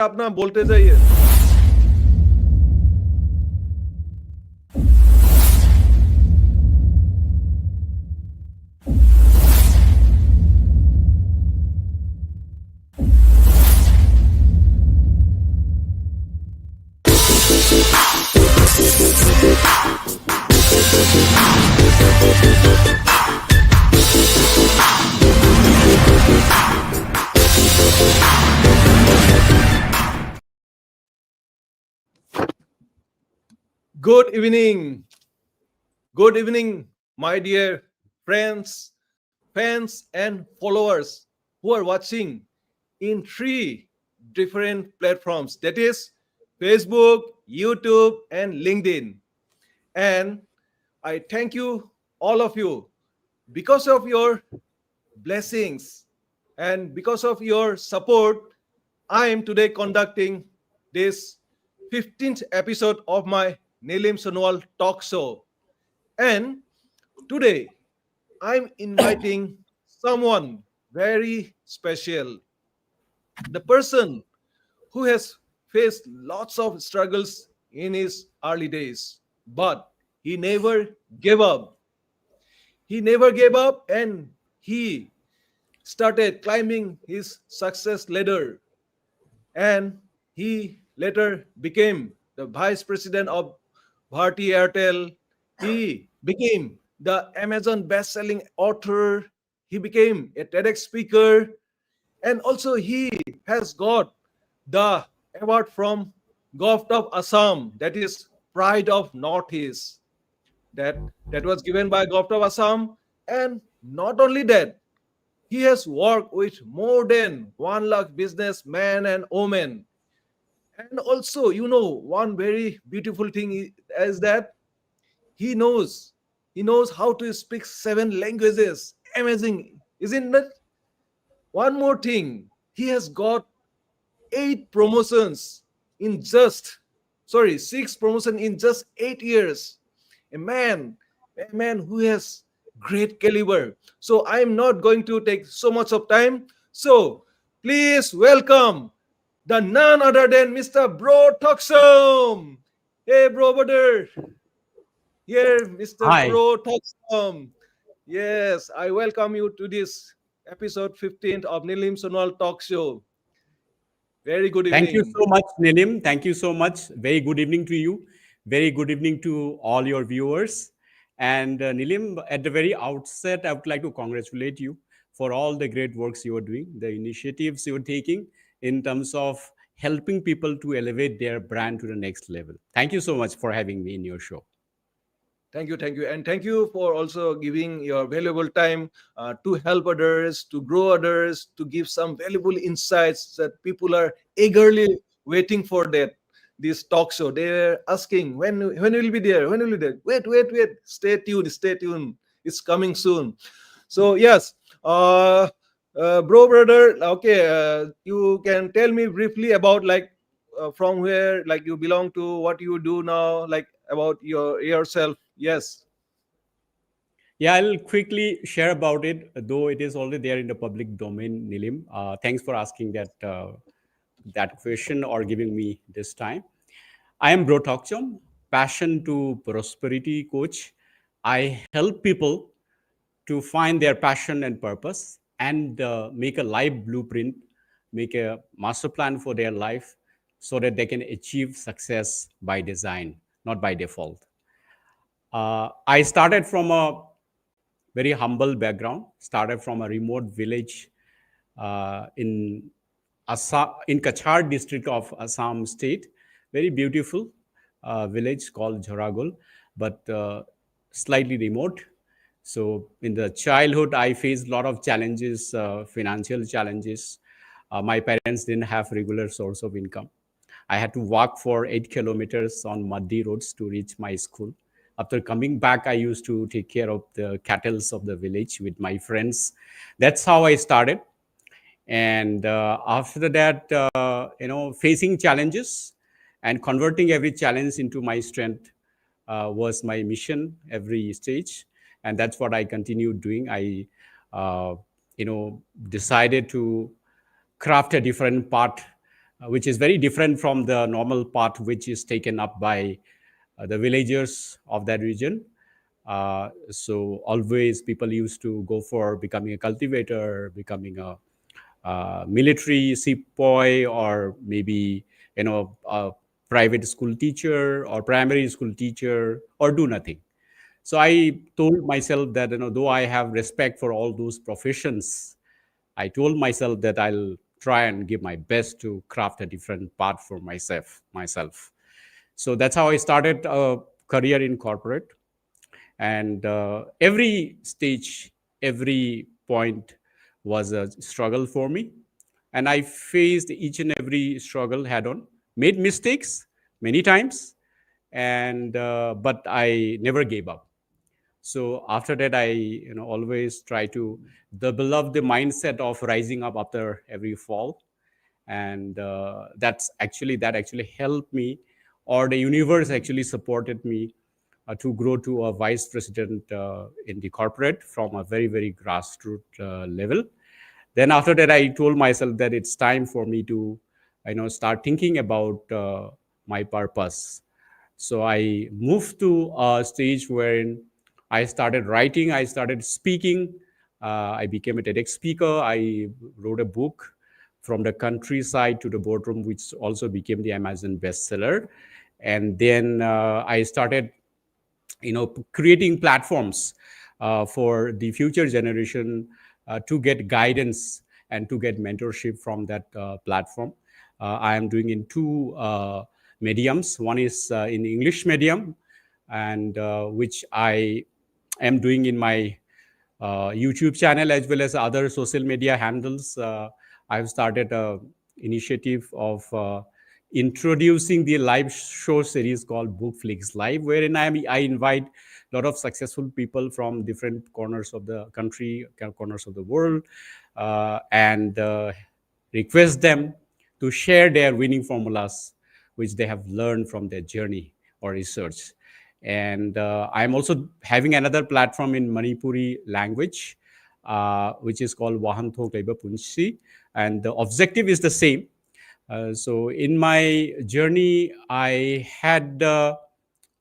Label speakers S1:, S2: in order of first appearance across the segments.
S1: अपना बोलते जाइए। Good evening. Good evening, my dear friends, fans, and followers who are watching in three different platforms, that is Facebook, YouTube, and LinkedIn. And I thank you, all of you, because of your blessings and because of your support. I am today conducting this 15th episode of my Nilim Sonowal talk show. And today I'm inviting someone very special, the person who has faced lots of struggles in his early days, but he never gave up. He never gave up and he started climbing his success ladder, and he later became the vice president of Bharti Airtel. He became the Amazon best-selling author. He became a TEDx speaker, and also he has got the award from Govt of Assam, that is Pride of Northeast. That was given by Govt of Assam, and not only that, he has worked with more than 1 lakh businessmen and women. And also, one very beautiful thing is that he knows he knows how to speak 7 languages. Amazing, isn't it? One more thing, he has got 8 promotions in just sorry 6 promotion in just 8 years. A man who has great caliber. So I'm not going to take so much of time. So please welcome the none other than Mr. Bro Thockchom. Hey, bro, brother. Here, Mr.
S2: Hi,
S1: Bro Thockchom. Yes, I welcome you to this episode 15th of Nilim Sonowal Talk Show. Very good
S2: thank you
S1: evening.
S2: so much, Nilim. Thank you so much. Very good evening to you. Very good evening to all your viewers. And Nilim, at the very outset, I would like to congratulate you for all the great works you are doing, the initiatives you are taking in terms of helping people to elevate their brand to the next level. Thank you so much for having me in your show.
S1: Thank you. And thank you for also giving your valuable time to help others, to grow others, to give some valuable insights that people are eagerly waiting for that. This talk show, they're asking when will be there, when will be there. Wait, stay tuned, stay tuned, it's coming soon. So yes, bro, brother, okay, you can tell me briefly about like from where like you belong to, what you do now, like about yourself. Yes.
S2: Yeah, I'll quickly share about it, though it is already there in the public domain, Nilim. Thanks for asking that question or giving me this time. I am Bro Thockchom, passion to prosperity coach. I help people to find their passion and purpose and make a life blueprint, make a master plan for their life so that they can achieve success by design, not by default. I started from a very humble background, started from a remote village in Assam, in Kachar district of Assam state. Very beautiful village called Jharagul, but slightly remote. So in the childhood, I faced a lot of challenges, financial challenges. My parents didn't have regular source of income. I had to walk for 8 kilometers on muddy roads to reach my school. After coming back, I used to take care of the cattle of the village with my friends. That's how I started. And after that, facing challenges and converting every challenge into my strength was my mission every stage. And that's what I continued doing. I, decided to craft a different path which is very different from the normal path which is taken up by the villagers of that region. So always people used to go for becoming a cultivator, becoming a military sepoy, or maybe a private school teacher or primary school teacher, or do nothing. So I told myself that though I have respect for all those professions, I told myself that I'll try and give my best to craft a different path for myself. So that's how I started a career in corporate. And every stage, every point was a struggle for me. And I faced each and every struggle head on, made mistakes many times, and but I never gave up. So after that, I always try to develop the mindset of rising up after every fall. And that actually helped me, or the universe actually supported me to grow to a vice president in the corporate from a very very grassroots level. Then after that, I told myself that it's time for me to start thinking about my purpose. So I moved to a stage wherein I started writing, I started speaking, I became a TEDx speaker, I wrote a book, From the Countryside to the Boardroom, which also became the Amazon bestseller. And then I started creating platforms for the future generation to get guidance and to get mentorship from that platform. I am doing in two mediums. One is in English medium, and which I am doing in my YouTube channel as well as other social media handles. I've started a initiative of introducing the live show series called Bookflix Live, wherein I invite a lot of successful people from different corners of the country, corners of the world, and request them to share their winning formulas, which they have learned from their journey or research. And I'm also having another platform in Manipuri language, which is called Wahanthok Leba Punshi. And the objective is the same. So in my journey, I had,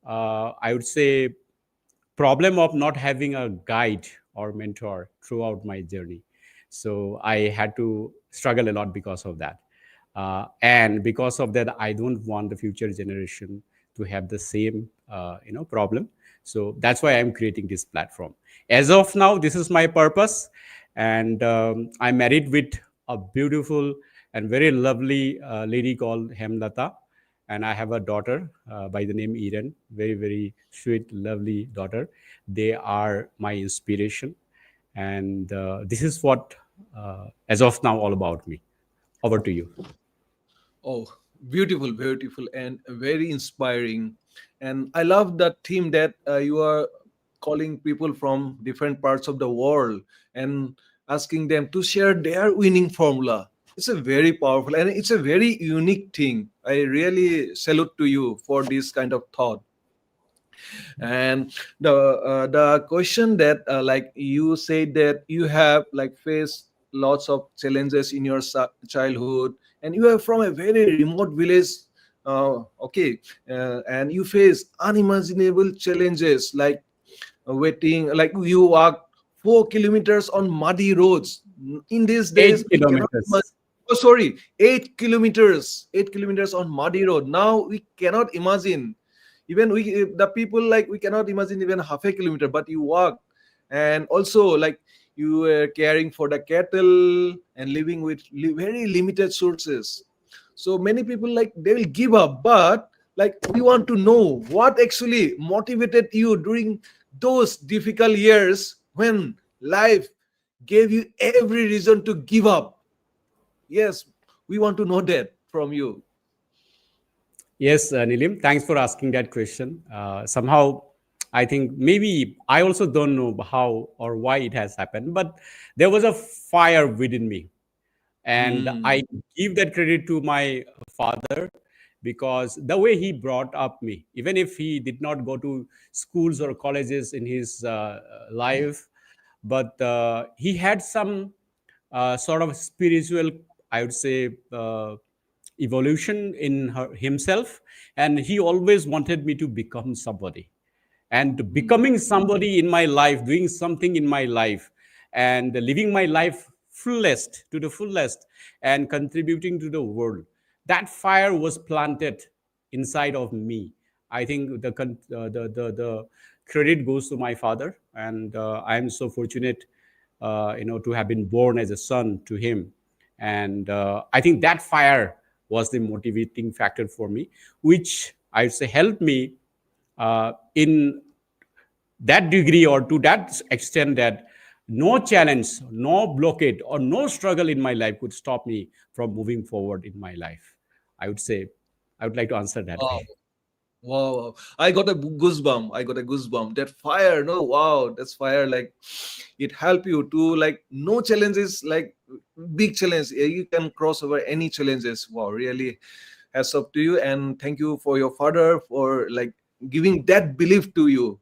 S2: I would say, problem of not having a guide or mentor throughout my journey. So I had to struggle a lot because of that. And because of that, I don't want the future generation to have the same problem. So that's why I'm creating this platform. As of now, this is my purpose. And I'm married with a beautiful and very lovely lady called Hemlata. And I have a daughter by the name Eden, very, very sweet, lovely daughter. They are my inspiration. And this is what, as of now, all about me. Over to you.
S1: Oh, beautiful, beautiful, and very inspiring. And I love that theme that you are calling people from different parts of the world and asking them to share their winning formula. It's a very powerful and it's a very unique thing. I really salute to you for this kind of thought. And the question that like you said that you have like faced lots of challenges in your childhood, and you are from a very remote village. Okay, and you face unimaginable challenges like waiting, like you walk 4 kilometers on muddy roads. In these
S2: Eight
S1: days we cannot
S2: kilometers.
S1: oh sorry, 8 kilometers, 8 kilometers on muddy road. Now we cannot imagine, even we the people, like we cannot imagine even half a kilometer, but you walk. And also like you were caring for the cattle and living with very limited sources. So many people like they will give up, but like we want to know what actually motivated you during those difficult years when life gave you every reason to give up. Yes, we want to know that from you.
S2: Yes, Nilim, thanks for asking that question. Somehow, I think maybe I also don't know how or why it has happened, but there was a fire within me. And I
S1: Hmm.
S2: give that credit to my father, because the way he brought up me, even if he did not go to schools or colleges in his life, but he had some sort of spiritual, I would say, evolution in himself, and he always wanted me to become somebody, and
S1: Mm.
S2: becoming somebody in my life, doing something in my life, and living my life fullest to the fullest, and contributing to the world. That fire was planted inside of me. I think the credit goes to my father, and I am so fortunate, to have been born as a son to him. And I think that fire was the motivating factor for me, which I would say helped me in that degree or to that extent that no challenge, no blockade, or no struggle in my life could stop me from moving forward in my life. I would say, I would like to answer that
S1: Wow.
S2: way.
S1: Wow, wow. I got a goosebump. I got a goosebump. That fire, no, wow, that's fire. Like it help you to like no challenges, like big challenge. You can cross over any challenges. Wow, really hats up to you, and thank you for your father for like giving that belief to you.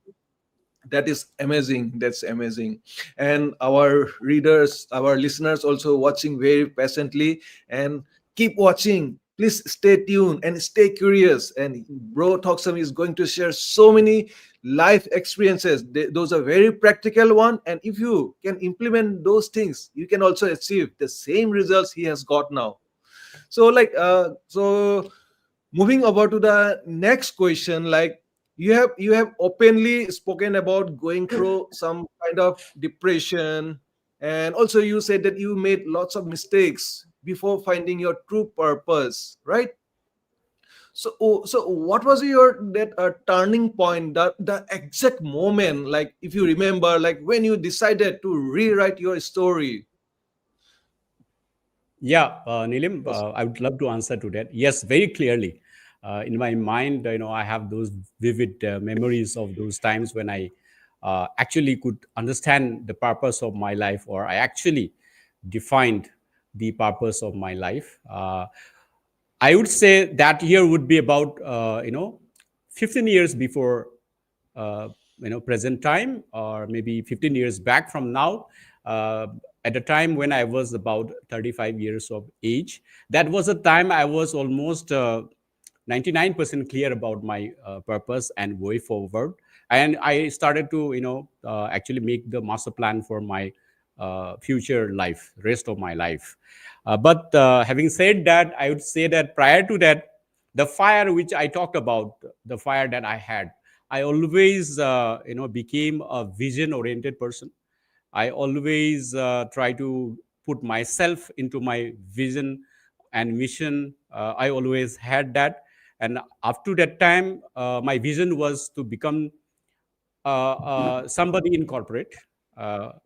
S1: That is amazing. That's amazing. And our readers, our listeners also watching very patiently, and keep watching. Please stay tuned and stay curious. And Bro Thockchom is going to share so many life experiences. Those are very practical one, and if you can implement those things, you can also achieve the same results he has got now. So like so moving over to the next question, like you have openly spoken about going through some kind of depression, and also you said that you made lots of mistakes before finding your true purpose, right? So what was your that turning point, the exact moment, like if you remember, like when you decided to rewrite your story?
S2: Yeah, Nilim, I would love to answer to that. Yes, very clearly. In my mind, I have those vivid memories of those times when I actually could understand the purpose of my life, or I actually defined the purpose of my life. I would say that year would be about 15 years before uh, present time, or maybe 15 years back from now. Uh, at the time when I was about 35 years of age, that was a time I was almost 99% clear about my purpose and way forward. And I started to, actually make the master plan for my future life, rest of my life. But having said that, I would say that prior to that, the fire which I talked about, the fire that I had, I always, became a vision-oriented person. I always try to put myself into my vision and mission. I always had that, and up to that time, my vision was to become somebody in corporate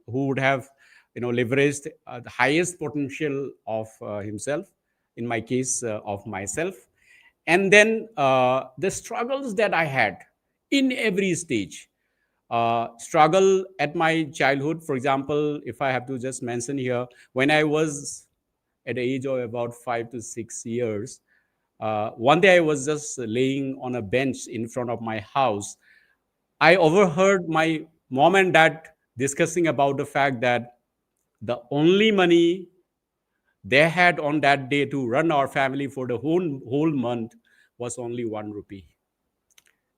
S2: who would have, leveraged the highest potential of himself. In my case, of myself, and then the struggles that I had in every stage. Struggle at my childhood, for example, if I have to just mention here, when I was at the age of about 5 to 6 years, one day I was just laying on a bench in front of my house. I overheard my mom and dad discussing about the fact that the only money they had on that day to run our family for the whole month was only 1 rupee.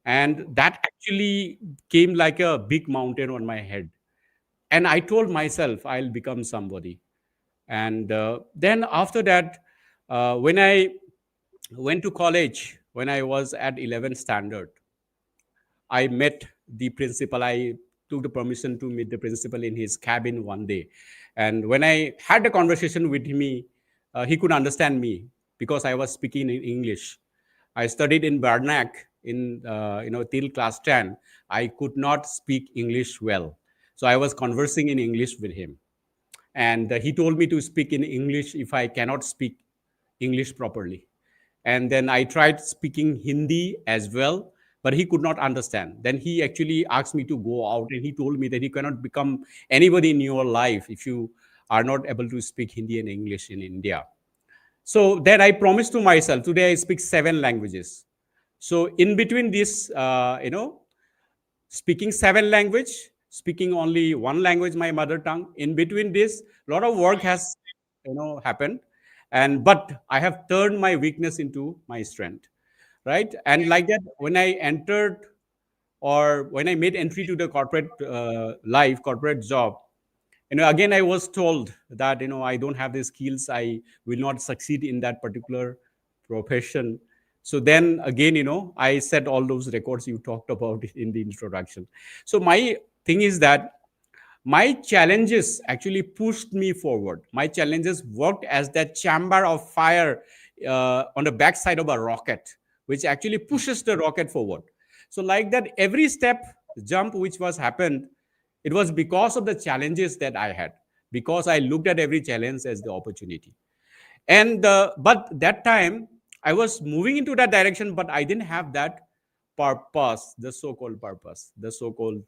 S2: And that actually came like a big mountain on my head. And I told myself I'll become somebody. And then after that, when I went to college, when I was at 11th standard, I met the principal. I took the permission to meet the principal in his cabin one day. And when I had a conversation with him, he could understand me because I was speaking in English. I studied in Barnack in, till class 10. I could not speak English well. So I was conversing in English with him. And he told me to speak in English if I cannot speak English properly. And then I tried speaking Hindi as well, but he could not understand. Then he actually asked me to go out, and he told me that he cannot become anybody in your life if you are not able to speak Hindi and English in India. So then I promised to myself, today I speak 7 languages. So in between this, speaking 7 language, speaking only one language, my mother tongue, in between this, a lot of work has, happened. And but I have turned my weakness into my strength, right? And like that, when I entered or when I made entry to the corporate life, corporate job, again I was told that I don't have the skills, I will not succeed in that particular profession. So then again, I set all those records you talked about in the introduction. So my thing is that my challenges actually pushed me forward. My challenges worked as that chamber of fire on the backside of a rocket, which actually pushes the rocket forward. So, like that, every step jump which was happened, it was because of the challenges that I had, because I looked at every challenge as the opportunity. And but that time I was moving into that direction, but I didn't have that purpose, the so-called purpose, the so-called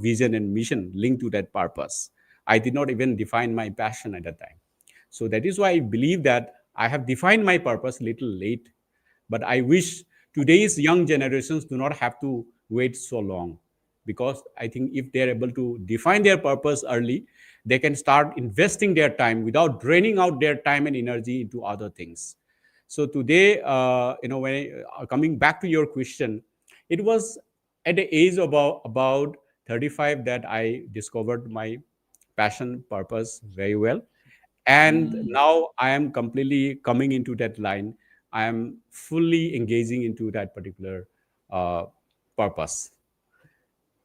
S2: vision and mission linked to that purpose. I did not even define my passion at that time. So that is why I believe that I have defined my purpose little late, but I wish today's young generations do not have to wait so long, because I think if they're able to define their purpose early, they can start investing their time without draining out their time and energy into other things. So today, when coming back to your question, it was at the age of about 35 that I discovered my passion purpose very well. And
S1: Mm.
S2: now I am completely coming into that line. I am fully engaging into that particular uh, purpose.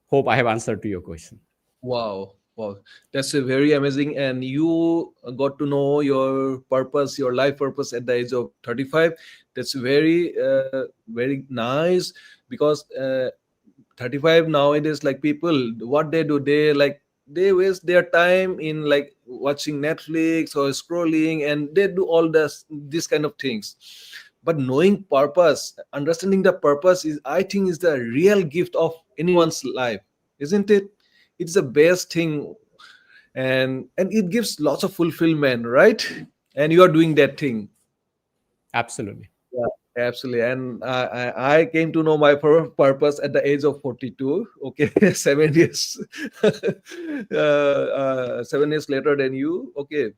S2: Hope I have answered to your question.
S1: Wow, wow, that's a very amazing. And you got to know your purpose, your life purpose at the age of 35. That's very, very nice because 35 nowadays, like people, what they do, they like they waste their time in like watching Netflix or scrolling, and they do all this kind of things. But knowing purpose, understanding the purpose is, I think, is the real gift of anyone's life, isn't it? It's the best thing, and it gives lots of fulfillment, right? And you are doing that thing.
S2: Absolutely.
S1: Yeah, absolutely. And I came to know my purpose at the age of 42. Okay, 7 years, 7 years later than you. Okay.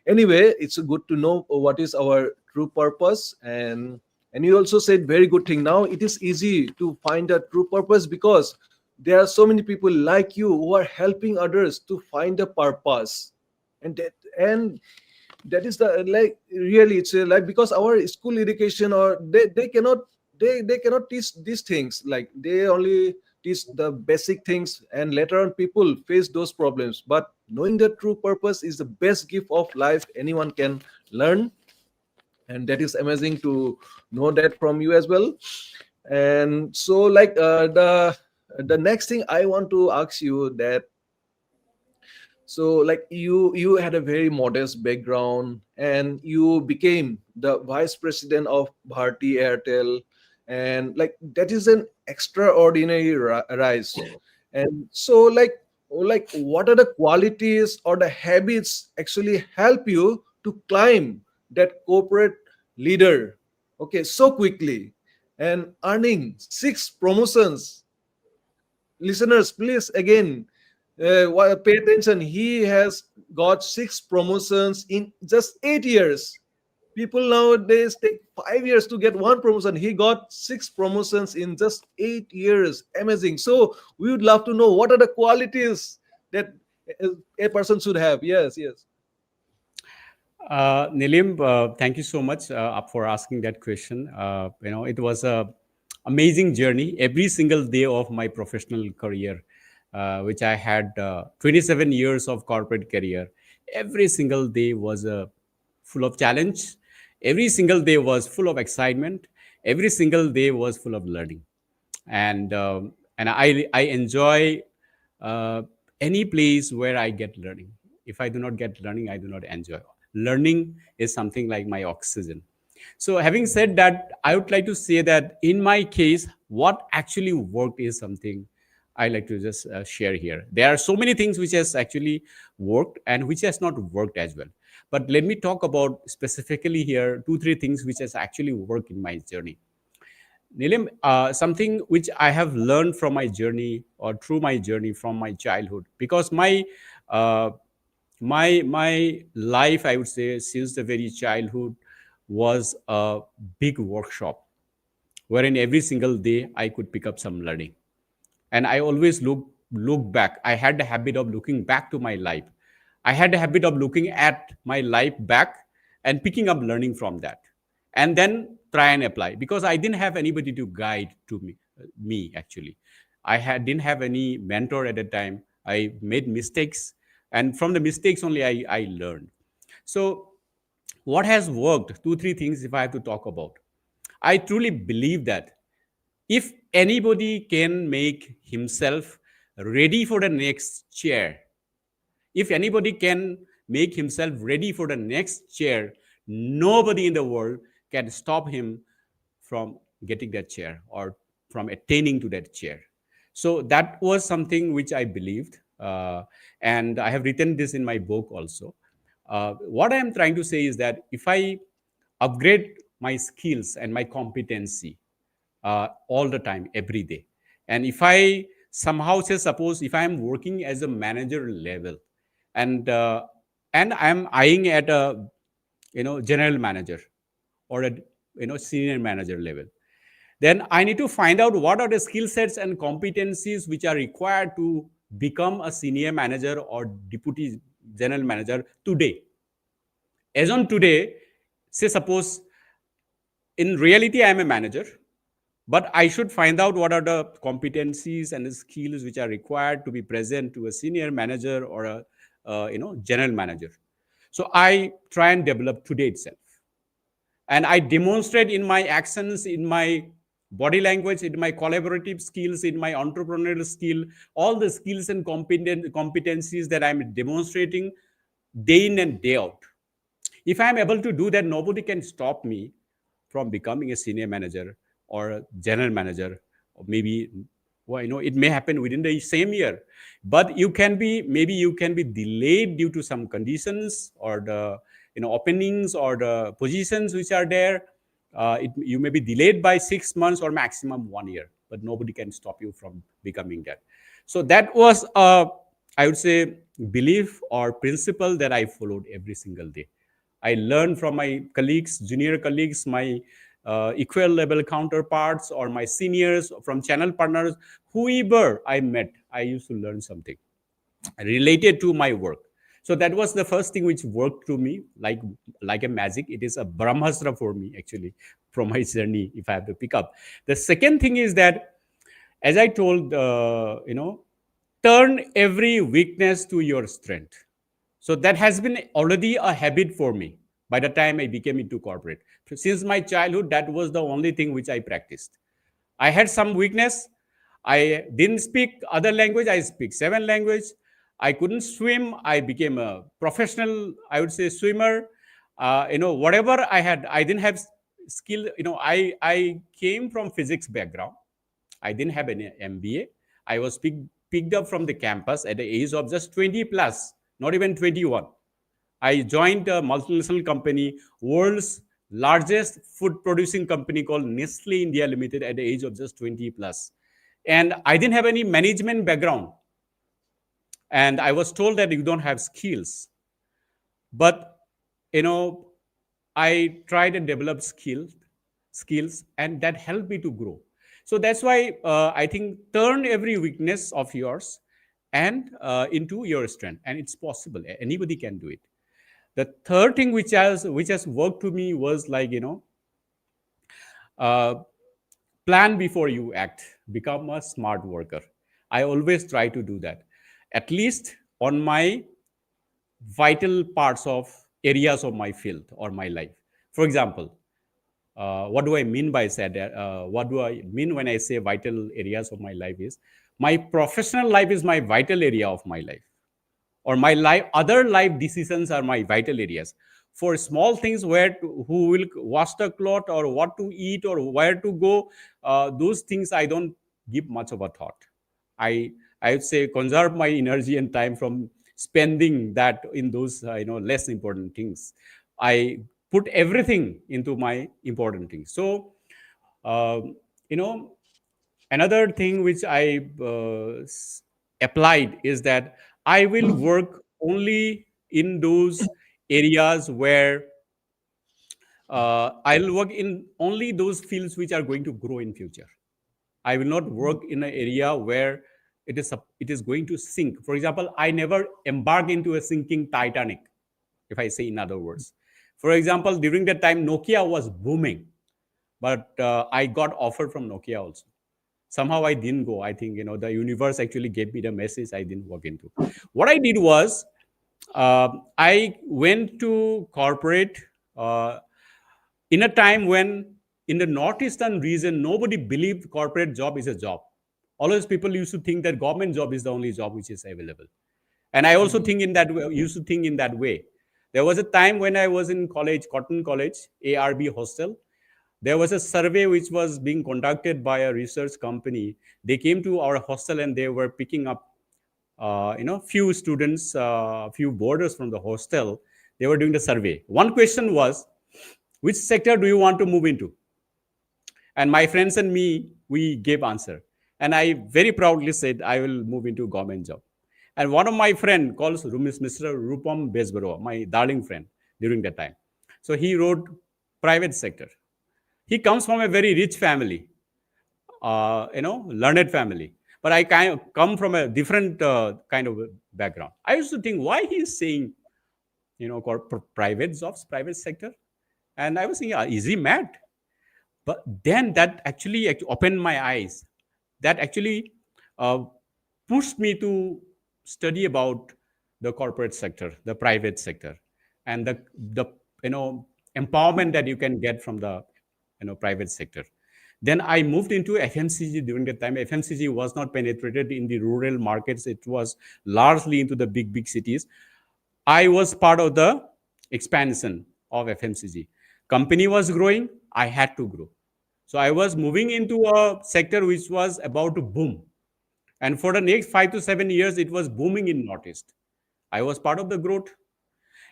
S1: Anyway, it's good to know what is our true purpose, and you also said very good thing. Now it is easy to find a true purpose because there are so many people like you who are helping others to find a purpose, and that is the like really it's like because our school education or they cannot they cannot teach these things, like they only teach the basic things, and later on people face those problems. But knowing the true purpose is the best gift of life anyone can learn, and that is amazing to know that from you as well. And so like the next thing I want to ask you that, so like you had a very modest background and you became the vice president of Bharti Airtel, and like that is an extraordinary rise. And so like what are the qualities or the habits actually help you to climb that corporate leader, okay, so quickly, and earning 6 promotions? Listeners, please again, pay attention. He has got 6 promotions in just 8 years. People nowadays take 5 years to get one promotion. He got 6 promotions in just 8 years. Amazing. So we would love to know what are the qualities that a person should have. Yes, yes.
S2: Nilim, thank you so much for asking that question. It was a amazing journey every single day of my professional career, which I had 27 years of corporate career. Every single day was full of challenge. Every single day was full of excitement. Every single day was full of learning, and I enjoy uh, any place where I get learning. If I do not get learning, I do not enjoy. Learning is something like my oxygen. So, having said that, I would like to say that in my case, what actually worked is something I like to just share here. There are so many things which has actually worked and which has not worked as well. But let me talk about specifically here two, three things which has actually worked in my journey. Nilim, something which I have learned from my journey or through my journey from my childhood, because my uh, My life, I would say, since the very childhood, was a big workshop wherein every single day I could pick up some learning. And I always look back. I had the habit of looking back to my life. I had the habit of looking at my life back and picking up learning from that, and then try and apply, because I didn't have anybody to guide to me actually. Didn't have any mentor at the time. I made mistakes, and from the mistakes only I learned. So what has worked? Two, three things if I have to talk about. I truly believe that if anybody can make himself ready for the next chair, if anybody can make himself ready for the next chair, nobody in the world can stop him from getting that chair or from attaining to that chair. So that was something which I believed, and I have written this in my book also. What I am trying to say is that if I upgrade my skills and my competency all the time, every day, and if I somehow say, suppose if I am working as a manager level, and I am eyeing at a general manager or a senior manager level, then I need to find out what are the skill sets and competencies which are required to become a senior manager or deputy general manager today. As on today, say suppose in reality I am a manager, but I should find out what are the competencies and the skills which are required to be present to a senior manager or a general manager. So I try and develop today itself, and I demonstrate in my actions, in my body language, in my collaborative skills, in my entrepreneurial skill, all the skills and competencies that I'm demonstrating day in and day out. If I'm able to do that, nobody can stop me from becoming a senior manager or a general manager, or maybe, well, it may happen within the same year, but maybe you can be delayed due to some conditions or the openings or the positions which are there. You may be delayed by 6 months or maximum 1 year, but nobody can stop you from becoming that. So that was I would say belief or principle that I followed every single day. I learned from my colleagues, junior colleagues, my equal level counterparts, or my seniors, from channel partners, whoever I met, I used to learn something related to my work. So that was the first thing which worked to me like a magic. It is a brahmastra for me actually, from my journey, if I have to pick up. The second thing is that, as I told, turn every weakness to your strength. So that has been already a habit for me by the time I became into corporate. Since my childhood, that was the only thing which I practiced. I had some weakness. I didn't speak other language. I speak 7 language. I couldn't swim. I became a professional, I would say, swimmer. Whatever I had, I didn't have skill. I came from physics background. I didn't have any MBA. I was picked up from the campus at the age of just 20 plus, not even 21. I joined a multinational company, world's largest food producing company called Nestle India Limited, at the age of just 20 plus. And I didn't have any management background. And I was told that you don't have skills. But, you know, I tried and developed skills, and that helped me to grow. So that's why I think turn every weakness of yours and into your strength, and it's possible. Anybody can do it. The third thing which has worked to me was like, uh, plan before you act, become a smart worker. I always try to do that, at least on my vital parts of areas of my field or my life. For example, what do I mean by said that? What do I mean when I say vital areas of my life is my professional life is my vital area of my life, or my life other life decisions are my vital areas. For small things, who will wash the cloth or what to eat or where to go, those things I don't give much of a thought. I i would say conserve my energy and time from spending that in those less important things. I put everything into my important things. So you know another thing which I applied is that I will work only in those areas where I'll work in only those fields which are going to grow in future. I will not work in an area where it is going to sink. For example, I never embark into a sinking Titanic, if I say in other words. For example, during that time, Nokia was booming, but I got offered from Nokia also. Somehow I didn't go. I think the universe actually gave me the message I didn't walk into. What I did was I went to corporate uh, in a time when in the northeastern region nobody believed corporate job is a job. Always people used to think that government job is the only job which is available, and I also think in that way, used to think in that way. There was a time when I was in college, Cotton College, ARB hostel. There was a survey which was being conducted by a research company. They came to our hostel and they were picking up few students, few boarders from the hostel. They were doing the survey. One question was, which sector do you want to move into? And my friends and me, we gave answer. And I very proudly said, I will move into government job. And one of my friend calls Mr. Rupam Besbaro, my darling friend during that time. So he wrote private sector. He comes from a very rich family, learned family. But I kind of come from a different kind of background. I used to think why he's saying, private jobs, private sector. And I was thinking, is he mad? But then that actually opened my eyes. That actually uh, pushed me to study about the corporate sector, the private sector, and the empowerment that you can get from the private sector. Then I moved into FMCG during that time. FMCG was not penetrated in the rural markets. It was largely into the big cities. I was part of the expansion of FMCG. Company was growing, I had to grow. So I was moving into a sector which was about to boom. And for the next 5 to 7 years, it was booming in Northeast. I was part of the growth.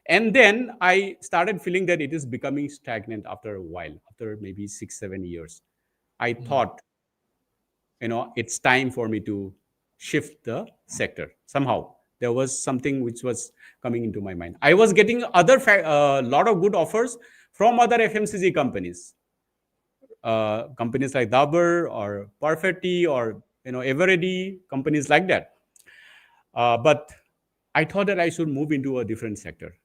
S2: And then I started feeling that it is becoming stagnant after a while, after maybe 6, 7 years. I thought, it's time for me to shift the sector. Somehow there was something which was coming into my mind. I was getting other lot of good offers from other FMCG companies, companies like Dabur or Perfetti or Eveready, companies like that. But I thought that I should move into a different sector,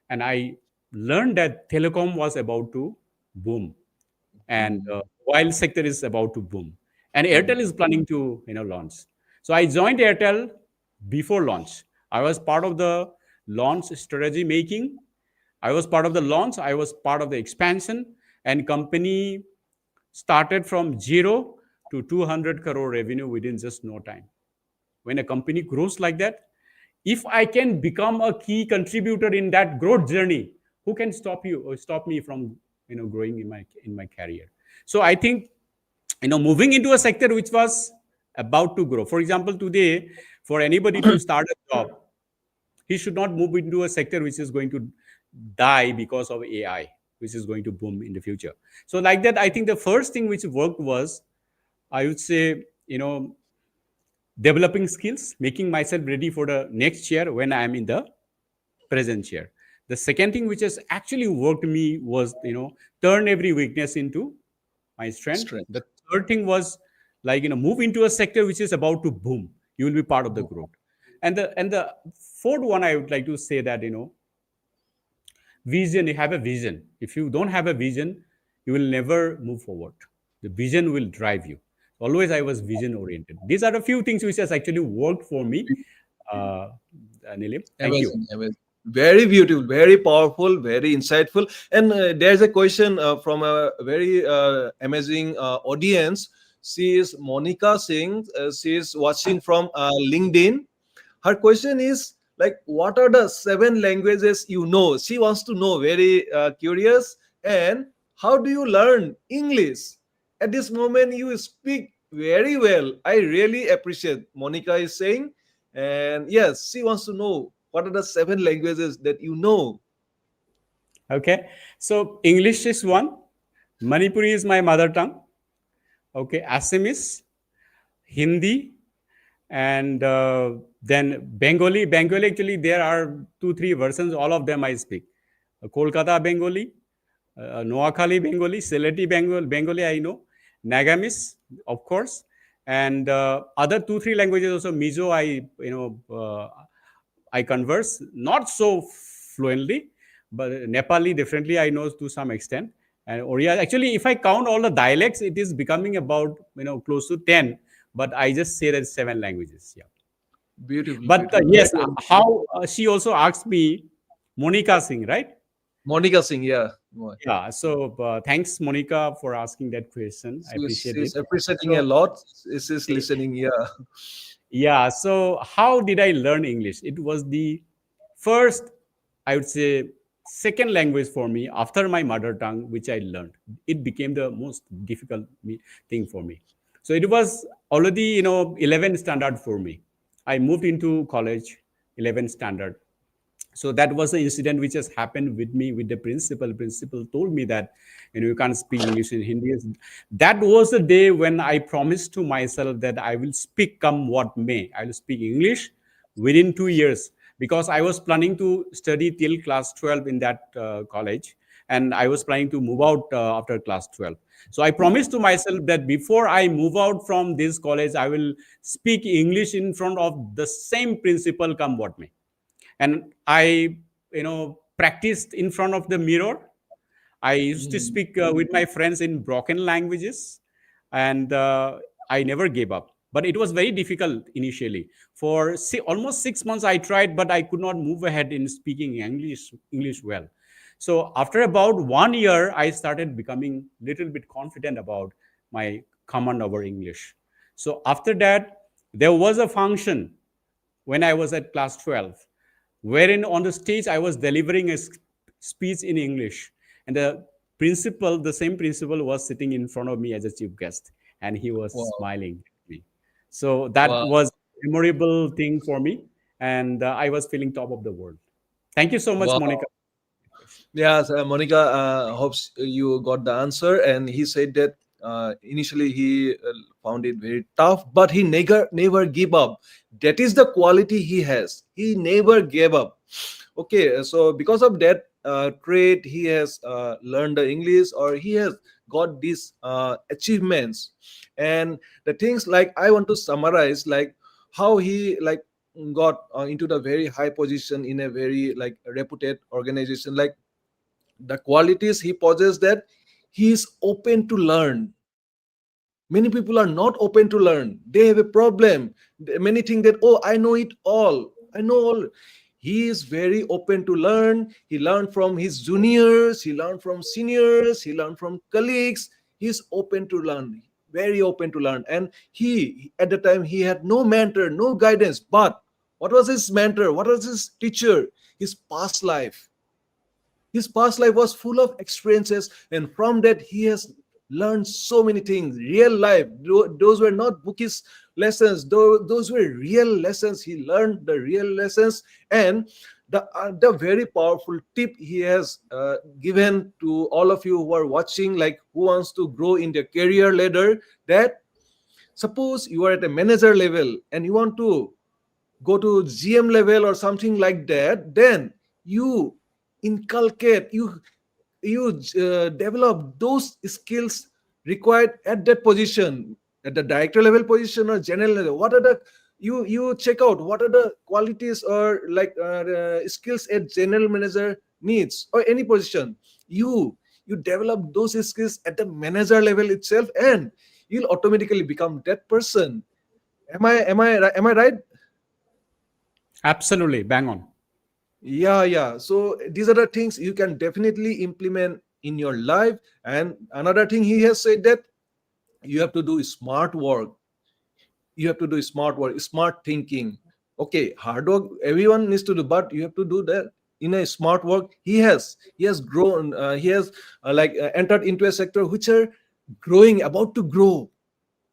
S2: and I learned that telecom was about to boom, and while sector is about to boom, and Airtel is planning to launch. So I joined Airtel before launch. I was part of the launch strategy making. I was part of the launch. I was part of the expansion, and company started from zero to 200 crore revenue within just no time. When a company grows like that, if I can become a key contributor in that growth journey, who can stop you or stop me from growing in my career? So I think moving into a sector which was about to grow. For example, today, for anybody to start a job, he should not move into a sector which is going to die because of AI, which is going to boom in the future. So like that, I think the first thing which worked was, I would say, developing skills, making myself ready for the next year when I am in the present year. The second thing which has actually worked me was, turn every weakness into my strength.
S1: Strength.
S2: The third thing was like, move into a sector which is about to boom. You will be part of the growth. And the fourth one, I would like to say that, vision, you have a vision. If you don't have a vision, you will never move forward. The vision will drive you. Always I was vision oriented. These are a few things which has actually worked for me. uh, Nilim, thank you.
S1: Amazing, amazing. Very beautiful, very powerful, very insightful. And there's a question from a very amazing audience. She is Monica Singh. She is watching from LinkedIn. Her question is like, what are the 7 languages you know? She wants to know, very curious. And how do you learn English? At this moment, you speak very well. I really appreciate, Monica is saying. And yes, she wants to know what are the 7 languages that you know.
S2: Okay, so English is one, Manipuri is my mother tongue. Okay, Assamese, Hindi, And then Bengali, actually, there are 2, 3 versions. All of them I speak. Kolkata Bengali, Noakhali Bengali, Sylheti Bengali, I know. Nagamis, of course. And other 2, 3 languages also. Mizo, I converse not so fluently, but Nepali definitely I know to some extent. And Oriya, actually, if I count all the dialects, it is becoming about close to 10. But I just say that 7 languages. Yeah.
S1: Beautiful,
S2: But
S1: beautiful. Glad
S2: yes,
S1: to understand.
S2: how she also asked me, Monica Singh, right?
S1: Monica Singh, yeah.
S2: Yeah. So thanks, Monica, for asking that question. I appreciate
S1: She's
S2: it.
S1: appreciating a
S2: So
S1: lot. She's listening, yeah.
S2: yeah. So how did I learn English? It was the first, I would say, second language for me after my mother tongue, which I learned. It became the most difficult thing for me. So it was already, 11 standard for me. I moved into college, 11 standard. So that was the incident which has happened with me with the principal told me that you can't speak English in Hindi. That was the day when I promised to myself that I will speak come what may. I will speak English within 2 years, because I was planning to study till class 12 in that college, and I was planning to move out after class 12. So I promised to myself that before I move out from this college, I will speak English in front of the same principal come what may. And I practiced in front of the mirror. I used to
S1: Mhm.
S2: speak with my friends in broken languages, and I never gave up. But it was very difficult initially. For almost 6 months, I tried, but I could not move ahead in speaking English well. So after about 1 year, I started becoming a little bit confident about my command over English. So after that, there was a function when I was at class 12, wherein on the stage I was delivering a speech in English. And the same principal was sitting in front of me as a chief guest, and he was
S1: Wow.
S2: smiling at me. So that
S1: Wow.
S2: was a memorable thing for me, and I was feeling top of the world. Thank you so much, Monica.
S1: Wow. Yes, Monica, hopes you got the answer. And he said that initially he found it very tough, but he never give up. That is the quality he has. He never gave up. Okay, so because of that trait, he has learned the English, or he has got these achievements. And the things like I want to summarize, like how he like got into the very high position in a very like reputed organization, like the qualities he possesses, that he is open to learn. Many people are not open to learn. They have a problem. Many think that, oh, I know it all. I know all. He is very open to learn. He learned from his juniors. He learned from seniors. He learned from colleagues. He is open to learn. Very open to learn. And he, at the time, he had no mentor, no guidance. But what was his mentor? What was his teacher? His past life. His past life was full of experiences, and from that he has learned so many things. Real life, those were not bookish lessons. Those were real lessons. He learned the real lessons, and the very powerful tip he has given to all of you who are watching, like who wants to grow in their career ladder. That suppose you are at a manager level and you want to go to GM level or something like that, then you inculcate, you develop those skills required at that position, at the director level position or general level. What are the you check out what are the qualities or like skills a general manager needs, or any position. You develop those skills at the manager level itself, and you'll automatically become that person. Am I right?
S2: Absolutely, bang on.
S1: Yeah, yeah. So these are the things you can definitely implement in your life. And another thing he has said, that you have to do smart work. You have to do smart work, smart thinking. Okay, hard work everyone needs to do, but you have to do that in a smart work. He has grown. He has entered into a sector which are growing, about to grow,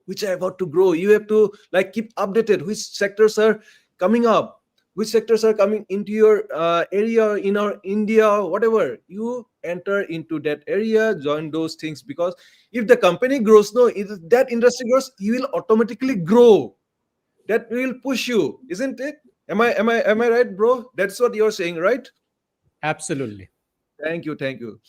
S1: which are about to grow. You have to like keep updated which sectors are coming up, which sectors are coming into your area, in our India, whatever. You enter into that area, join those things, because if the company grows, no, if that industry grows, you will automatically grow. that will push you, isn't it? Am I right, bro? That's what you're saying, right?
S2: Absolutely.
S1: Thank you, thank you.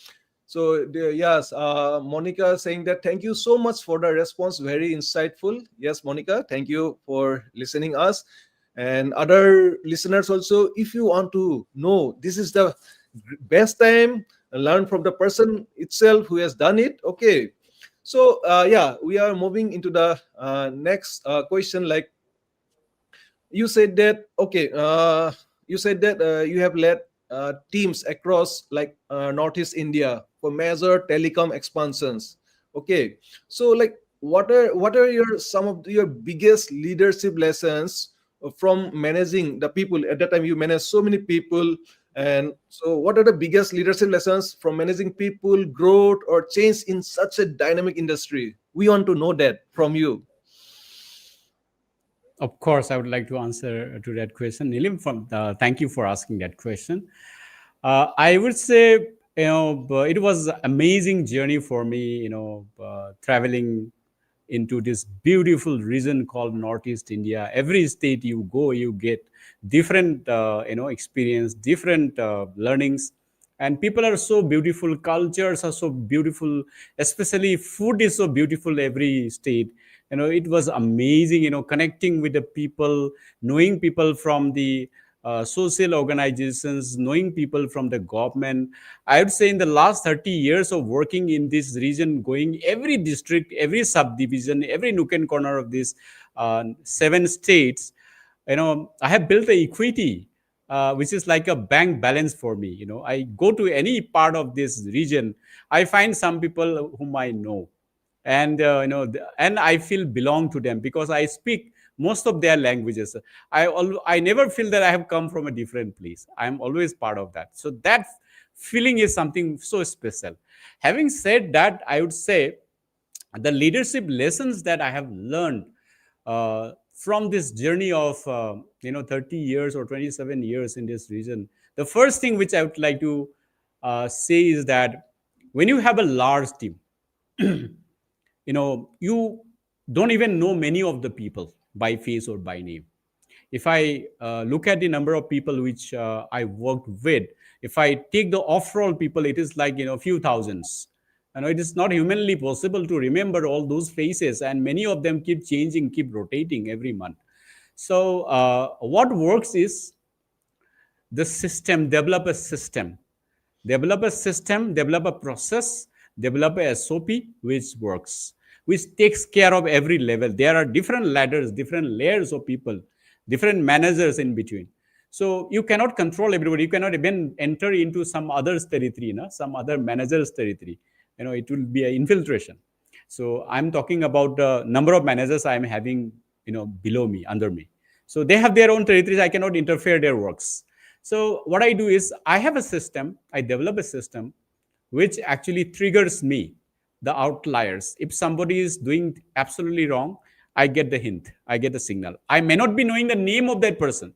S1: So yes, Monica saying that thank you so much for the response, very insightful. Yes, Monica, thank you for listening us, and other listeners also. If you want to know, this is the best time, learn from the person itself who has done it. Okay, so yeah, we are moving into the next question. Like you said that, okay, you said that you have led teams across like northeast India for major telecom expansions. Okay, so like what are your some of your biggest leadership lessons from managing the people? At that time you managed so many people, and so what are the biggest leadership lessons from managing people, growth or change in such a dynamic industry? We want to know that from you.
S2: Of course, I would like to answer to that question. Nilim, thank you for asking that question. I would say, it was an amazing journey for me, traveling into this beautiful region called Northeast India. Every state you go, you get different, experience, different learnings, and people are so beautiful. Cultures are so beautiful, especially food is so beautiful. Every state, it was amazing. Connecting with the people, knowing people from the social organizations, knowing people from the government. I would say in the last 30 years of working in this region, going every district, every subdivision, every nook and corner of these 7 states, I have built the equity, which is like a bank balance for me. I go to any part of this region, I find some people whom I know, and and I feel belong to them because I speak most of their languages. I never feel that I have come from a different place. I'm always part of that. So that feeling is something so special. Having said that, I would say the leadership lessons that I have learned from this journey of 30 years or 27 years in this region. The first thing which I would like to say is that when you have a large team, you don't even know many of the people by face or by name. If I look at the number of people which I worked with, if I take the overall people, it is like few thousands. It is not humanly possible to remember all those faces, and many of them keep changing, keep rotating every month. So what works is the system, develop a system, develop a process, develop a SOP which works, which takes care of every level. There are different ladders, different layers of people, different managers in between. So you cannot control everybody. You cannot even enter into some other's territory, some other manager's territory. It will be an infiltration. So I'm talking about the number of managers I'm having, below me, under me. So they have their own territories. I cannot interfere their works. So what I do is I have a system, I develop a system which actually triggers me, the outliers. If somebody is doing absolutely wrong, I get the hint, I get the signal. I may not be knowing the name of that person,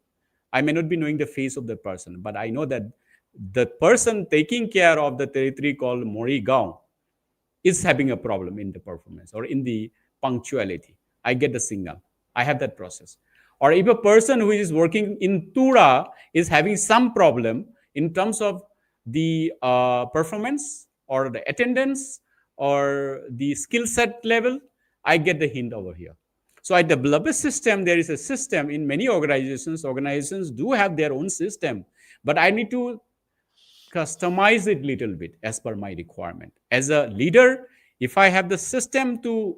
S2: I may not be knowing the face of that person, but I know that the person taking care of the territory called Morigaon is having a problem in the performance or in the punctuality. I get the signal. I have that process. Or if a person who is working in Tura is having some problem in terms of the performance or the attendance or the skill set level, I get the hint over here. So I develop a system. There is a system in many organizations. Organizations do have their own system, but I need to customize it little bit as per my requirement. As a leader, if I have the system to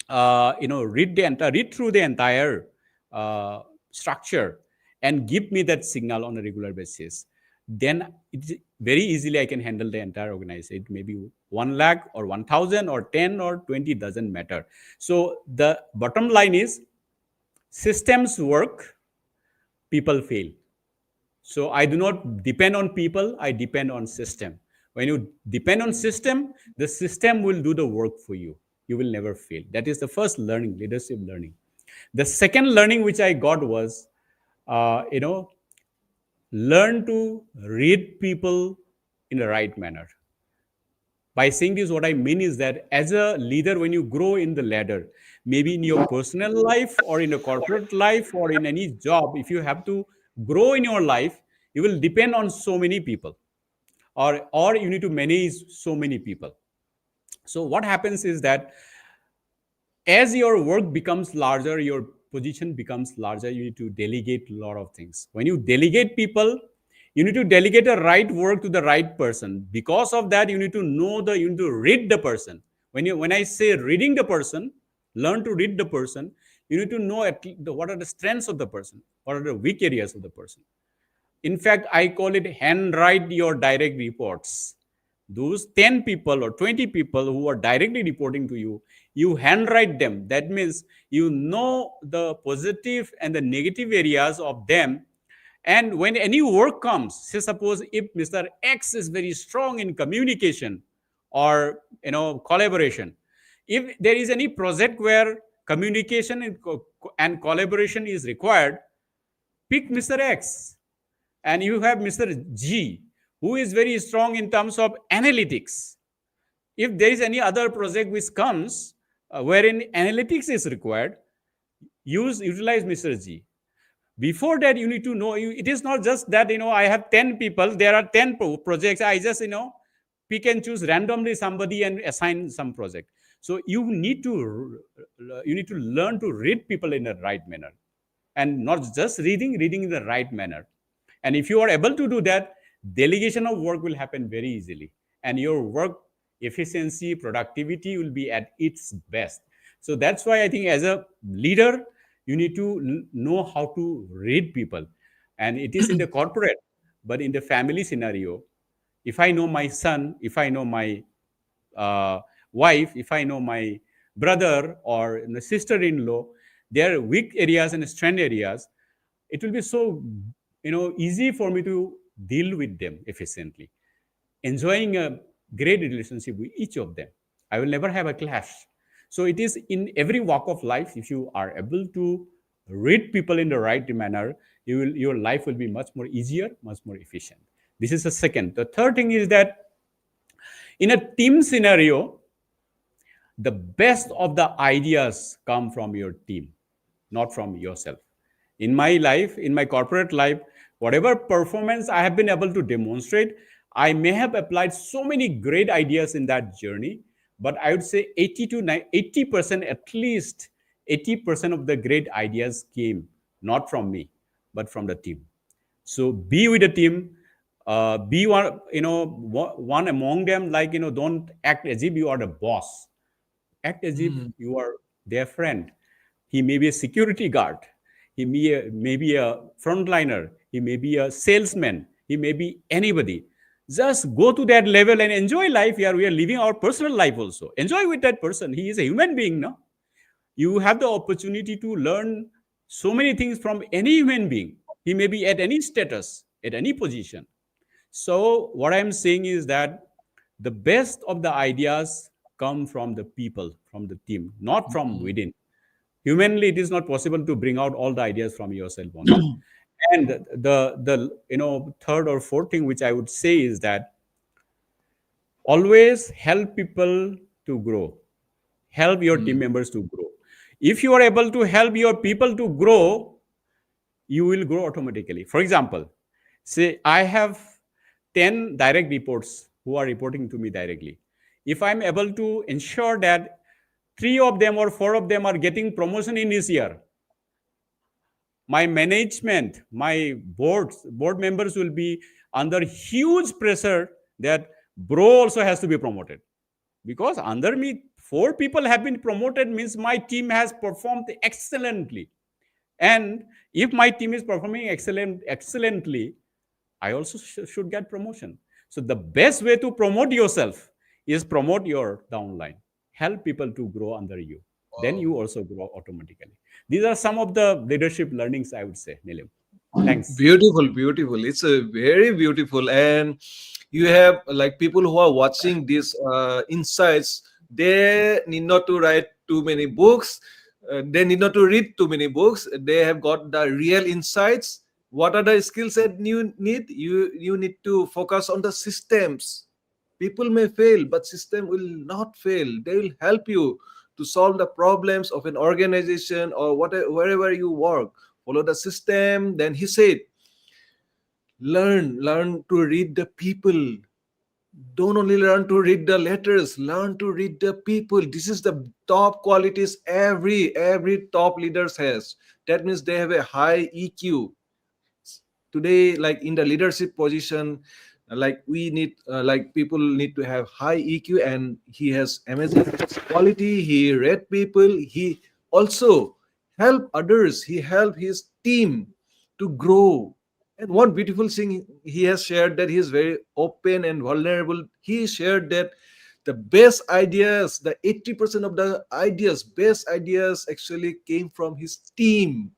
S2: read through the entire structure and give me that signal on a regular basis, then it's very easily I can handle the entire organization. It may be 1 lakh or 1,000 or 10 or 20, doesn't matter. So the bottom line is systems work, people fail. So I do not depend on people, I depend on system. When you depend on system, the system will do the work for you. You will never fail. That is the first learning, leadership learning. The second learning which I got was, learn to read people in the right manner. By saying this, what I mean is that as a leader, when you grow in the ladder, maybe in your personal life or in a corporate life or in any job, if you have to grow in your life, you will depend on so many people, or you need to manage so many people. So what happens is that as your work becomes larger, your position becomes larger, you need to delegate a lot of things. When you delegate people, you need to delegate the right work to the right person. Because of that, you need to you need to read the person. When I say reading the person, learn to read the person, you need to know what are the strengths of the person, what are the weak areas of the person. In fact, I call it handwrite your direct reports. Those 10 people or 20 people who are directly reporting to you, you handwrite them. That means you know the positive and the negative areas of them. And when any work comes, say suppose if Mr. X is very strong in communication or collaboration, if there is any project where communication and collaboration is required, pick Mr. X. And you have Mr. G, who is very strong in terms of analytics. If there is any other project which comes wherein analytics is required, utilize Mr. G. Before that, you need to know, it is not just that, I have 10 people, there are 10 projects, I just, pick and choose randomly somebody and assign some project. So you need to learn to read people in the right manner, and not just reading in the right manner. And if you are able to do that, delegation of work will happen very easily, and your work efficiency, productivity will be at its best. So that's why I think as a leader, you need to know how to read people. And it is in the corporate, but in the family scenario, if I know my son, if I know my uh, wife, if I know my brother or sister-in-law, their weak areas and strength areas, it will be so easy for me to deal with them efficiently, enjoying a great relationship with each of them. I will never have a clash. So it is in every walk of life. If you are able to read people in the right manner, your life will be much more easier, much more efficient. This is the second. The third thing is that in a team scenario, the best of the ideas come from your team, not from yourself. In my life, in my corporate life, whatever performance I have been able to demonstrate, I may have applied so many great ideas in that journey, but I would say 80% at least 80% of the great ideas came not from me, but from the team. So be with the team, be one among them. Like, don't act as if you are the boss. Act as if
S1: Mm.
S2: you are their friend. He may be a security guard. He may be a frontliner. He may be a salesman. He may be anybody. Just go to that level and enjoy life. Here we are living our personal life also. Enjoy with that person. He is a human being, no? You have the opportunity to learn so many things from any human being. He may be at any status, at any position. So what I'm saying is that the best of the ideas come from the people, from the team, not from
S1: Mm.
S2: within. Humanly, it is not possible to bring out all the ideas from yourself only. And the third or fourth thing which I would say is that always help people to grow. Help your team
S1: Mm.
S2: members to grow. If you are able to help your people to grow, you will grow automatically. For example, say I have 10 direct reports who are reporting to me directly. If I'm able to ensure that three of them or four of them are getting promotion in this year, my management, my board members will be under huge pressure that Bro also has to be promoted. Because under me, four people have been promoted means my team has performed excellently. And if my team is performing excellently, I also should get promotion. So the best way to promote yourself is promote your downline. Help people to grow under you. Then
S1: Wow.
S2: you also grow automatically. These are some of the leadership learnings I would say, Nilim. Thanks.
S1: Beautiful, beautiful. It's a very beautiful, and you have like people who are watching these insights. They need not to write too many books. They need not to read too many books. They have got the real insights. What are the skill set you need? You need to focus on the systems. People may fail, but system will not fail. They will help you to solve the problems of an organization or whatever, wherever you work. Follow the system. Then he said, learn to read the people. Don't only learn to read the letters, learn to read the people. This is the top qualities every top leaders has. That means they have a high EQ. Today, like in the leadership position, like we need like people need to have high EQ, and he has amazing quality. He read people, he also help others, he help his team to grow. And one beautiful thing he has shared, that he is very open and vulnerable. He shared that the best ideas, the 80% of the ideas, best ideas actually came from his team.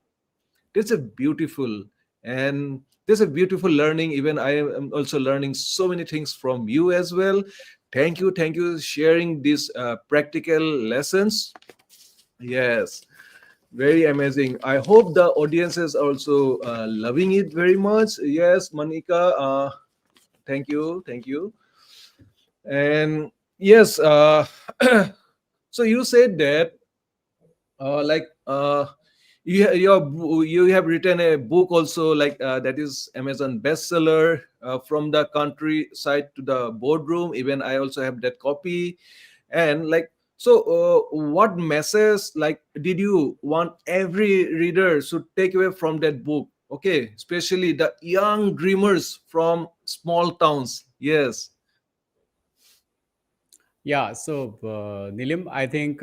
S1: That's a beautiful, and there's a beautiful learning. Even I am also learning so many things from you as well. Thank you sharing these practical lessons. Yes, very amazing. I hope the audiences are also loving it very much. Yes, Manika, thank you. And yes, so you said that like you have written a book also, like that is Amazon bestseller, from the countryside to the boardroom. Even I also have that copy. And like, so what message like did you want every reader should take away from that book? Okay, especially the young dreamers from small towns. Yes.
S2: Yeah, so Nilim, I think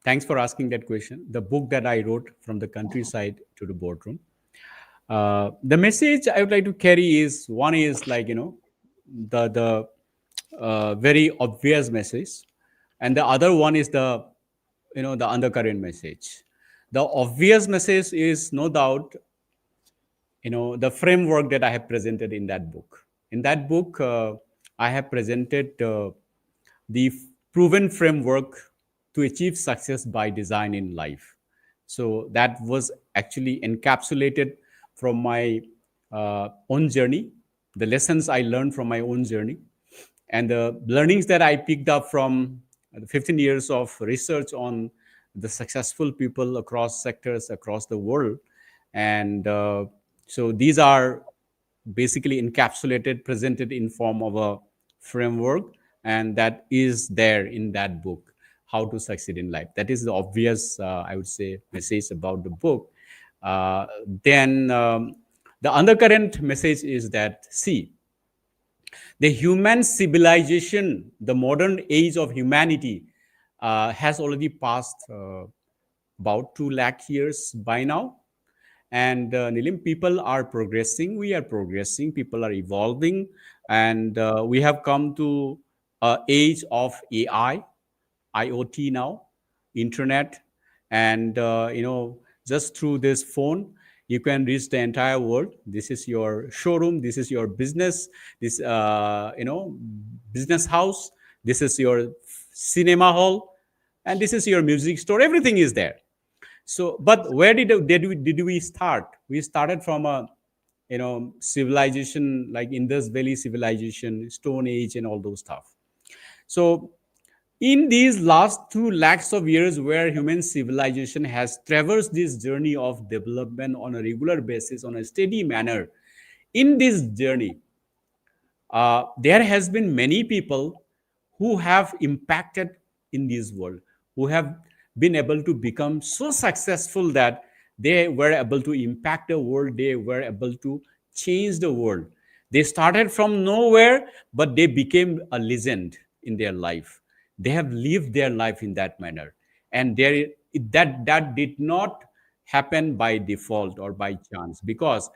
S2: thanks for asking that question. The book that I wrote, From the Countryside to the Boardroom, the message I would like to carry is, one is like, the very obvious message, and the other one is the undercurrent message. The obvious message is no doubt, the framework that I have presented in that book. In that book, I have presented the proven framework to achieve success by design in life. So that was actually encapsulated from my own journey, the lessons I learned from my own journey, and the learnings that I picked up from the 15 years of research on the successful people across sectors across the world. And so these are basically encapsulated, presented in form of a framework, and that is there in that book, How to Succeed in Life. That is the obvious, I would say, message about the book. Then the undercurrent message is that, see, the human civilization, the modern age of humanity, has already passed about 2 lakh years by now. And Nilim, people are progressing, we are progressing, people are evolving, and we have come to age of AI, IoT now, internet, and just through this phone, you can reach the entire world. This is your showroom. This is your business. This business house. This is your cinema hall, and this is your music store. Everything is there. So, but where did we start? We started from a civilization like Indus Valley civilization, Stone Age, and all those stuff. So in these last 2 lakhs of years, where human civilization has traversed this journey of development on a regular basis, on a steady manner, in this journey, there has been many people who have impacted in this world, who have been able to become so successful that they were able to impact the world, they were able to change the world. They started from nowhere, but they became a legend in their life. They have lived their life in that manner, and that did not happen by default or by chance, because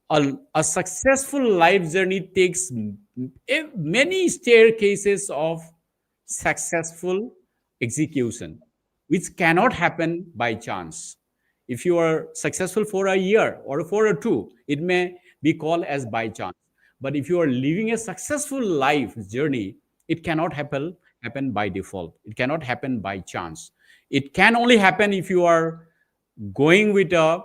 S2: a successful life journey takes many staircases of successful execution, which cannot happen by chance. If you are successful for a year or for a two, it may be called as by chance. But if you are living a successful life journey, it cannot happen by default. It cannot happen by chance. It can only happen if you are going with a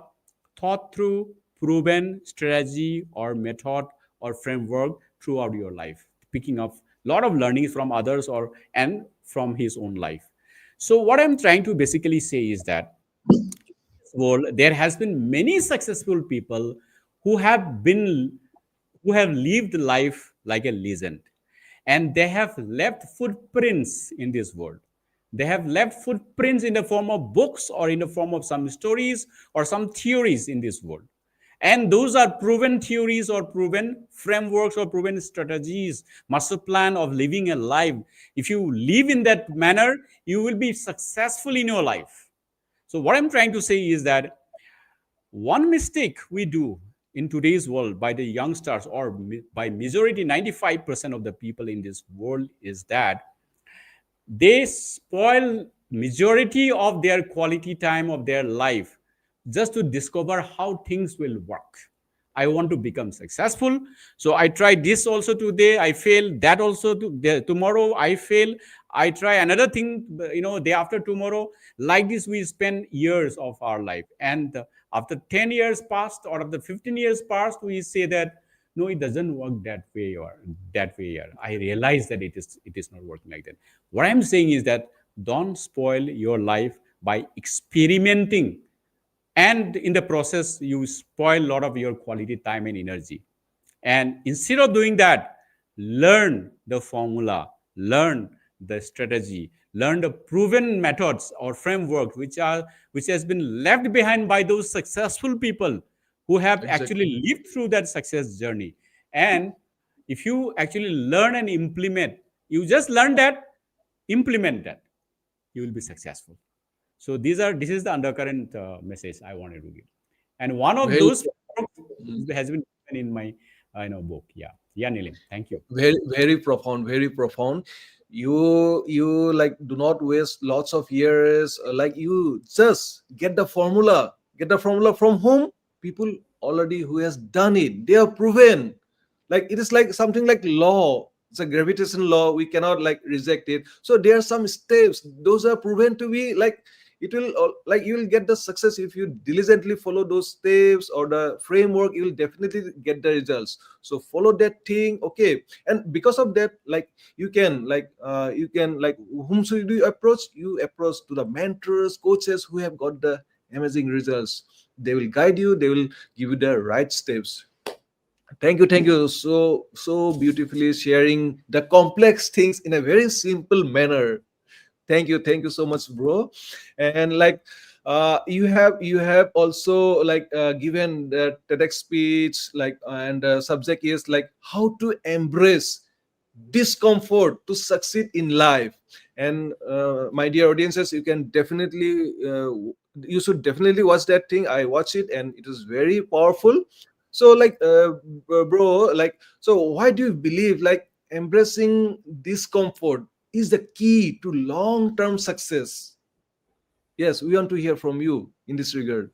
S2: thought through, proven strategy or method or framework throughout your life, picking up lot of learnings from others or and from his own life. So what I'm trying to basically say is that world there has been many successful people who have been who have lived life like a legend, and they have left footprints in this world. They have left footprints in the form of books or in the form of some stories or some theories in this world, and those are proven theories or proven frameworks or proven strategies, master plan of living a life. If you live in that manner, you will be successful in your life. So what I'm trying to say is that one mistake we do in today's world by the youngsters or by majority 95% of the people in this world is that they spoil majority of their quality time of their life just to discover how things will work. I want to become successful, so I try this also today, I fail that also tomorrow I fail, I try another thing, day after tomorrow. Like this we spend years of our life, and after 10 years passed or after 15 years passed, we say that no, it doesn't work that way or that way. Or I realize that it is not working like that. What I'm saying is that don't spoil your life by experimenting, and in the process you spoil a lot of your quality time and energy. And instead of doing that, learn the formula, learn the strategy, learn the proven methods or framework which has been left behind by those successful people who have
S1: Exactly.
S2: actually lived through that success journey. And if you actually learn and implement, you just learn that, implement that, you will be successful. So this is the undercurrent message I wanted to give, and one of
S1: Very,
S2: those has been given in my book. Yeah, yeah, Nilim, thank you.
S1: very profound, very profound. You like do not waste lots of years, like you just get the formula from whom? People already who has done it, they are proven. Like it is like something like law, it's a gravitation law, we cannot like reject it. So there are some steps, those are proven to be like, it will like you will get the success if you diligently follow those steps or the framework, you will definitely get the results. So follow that thing, okay. And because of that, like you can like, whom should you approach? You approach to the mentors, coaches who have got the amazing results. They will guide you, they will give you the right steps. Thank you so beautifully sharing the complex things in a very simple manner. Thank you so much, bro. And like you have also like given the TEDx speech, like, and subject is like how to embrace discomfort to succeed in life. And my dear audiences, you can definitely you should definitely watch that thing. I watch it and it is very powerful. So like bro, like, so why do you believe like embracing discomfort is the key to long term success? Yes, we want to hear from you in this regard.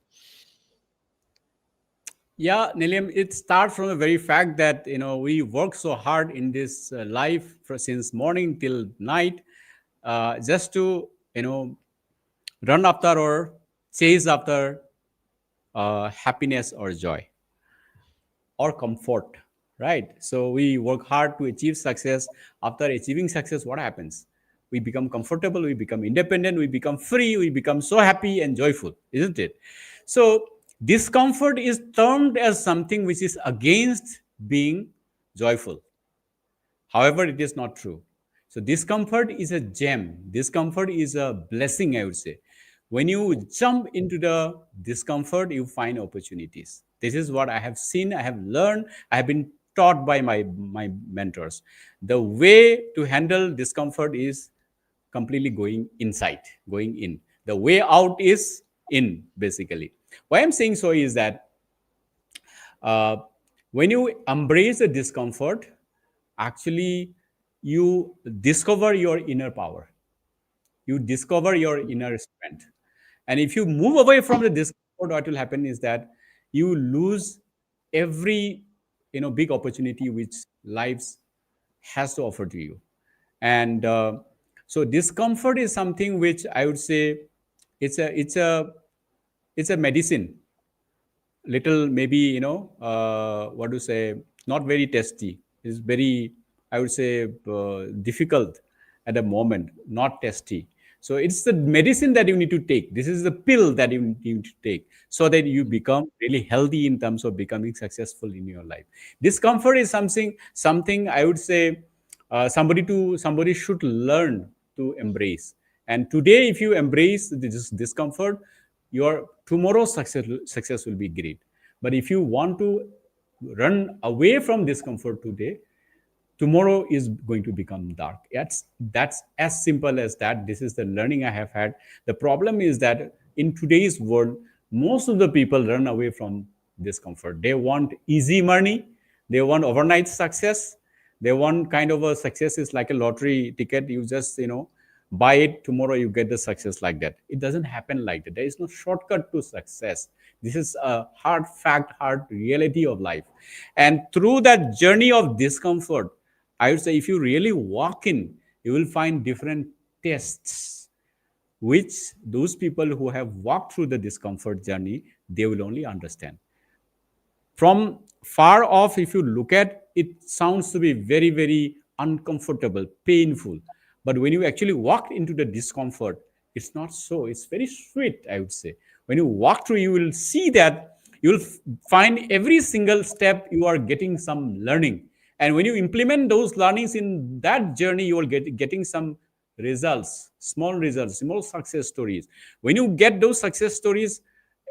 S2: Yeah, Nilim, it starts from the very fact that we work so hard in this life since morning till night, just to run after or chase after happiness or joy or comfort, right? So we work hard to achieve success. After achieving success, what happens? We become comfortable, we become independent, we become free, we become so happy and joyful, isn't it? So discomfort is termed as something which is against being joyful. However, it is not true. So discomfort is a gem. Discomfort is a blessing, I would say. When you jump into the discomfort, you find opportunities. This is what I have seen, I have learned, I have been taught by my mentors. The way to handle discomfort is completely going inside, going in. The way out is in, basically. Why I'm saying so is that uh, when you embrace the discomfort, actually you discover your inner power, you discover your inner strength. And if you move away from the discomfort, what will happen is that you lose every big opportunity which life has to offer to you. And so discomfort is something which I would say it's a medicine. Little maybe what to say, not very tasty, is very, I would say, difficult at the moment, not tasty. So it's the medicine that you need to take. This is the pill that you need to take so that you become really healthy in terms of becoming successful in your life. Discomfort is something I would say, somebody should learn to embrace. And today, if you embrace this discomfort, your tomorrow's success will be great. But if you want to run away from discomfort today, tomorrow is going to become dark. That's as simple as that. This is the learning I have had. The problem is that in today's world, most of the people run away from discomfort. They want easy money, they want overnight success, they want kind of a success is like a lottery ticket. You just, buy it, tomorrow you get the success like that. It doesn't happen like that. There is no shortcut to success. This is a hard fact, hard reality of life. And through that journey of discomfort, I would say if you really walk in, you will find different tests, which those people who have walked through the discomfort journey, they will only understand. From far off, if you look at it, sounds to be very, very uncomfortable, painful. But when you actually walk into the discomfort, it's not so. It's very sweet, I would say. When you walk through, you will see that you will find every single step you are getting some learning. And when you implement those learnings in that journey, you will getting some results, small success stories. When you get those success stories,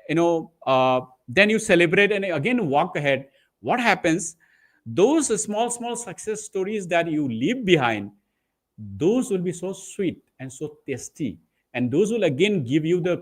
S2: then you celebrate and again walk ahead. What happens? Those small success stories that you leave behind, those will be so sweet and so tasty, and those will again give you the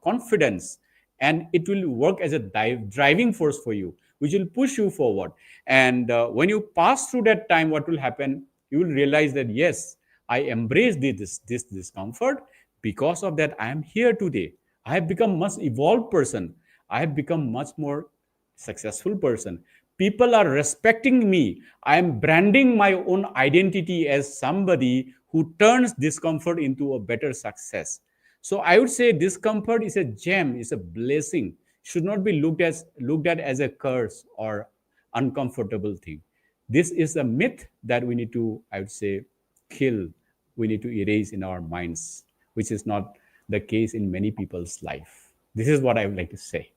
S2: confidence, and it will work as a driving force for you, which will push you forward. And when you pass through that time, what will happen? You will realize that yes, I embraced this discomfort. Because of that, I am here today. I have become much evolved person. I have become much more successful person. People are respecting me. I am branding my own identity as somebody who turns discomfort into a better success. So I would say discomfort is a gem, is a blessing. Should not be looked at as a curse or uncomfortable thing. This is a myth that we need to, I would say, kill. We need to erase in our minds, which is not the case in many people's life. This is what I would like to say.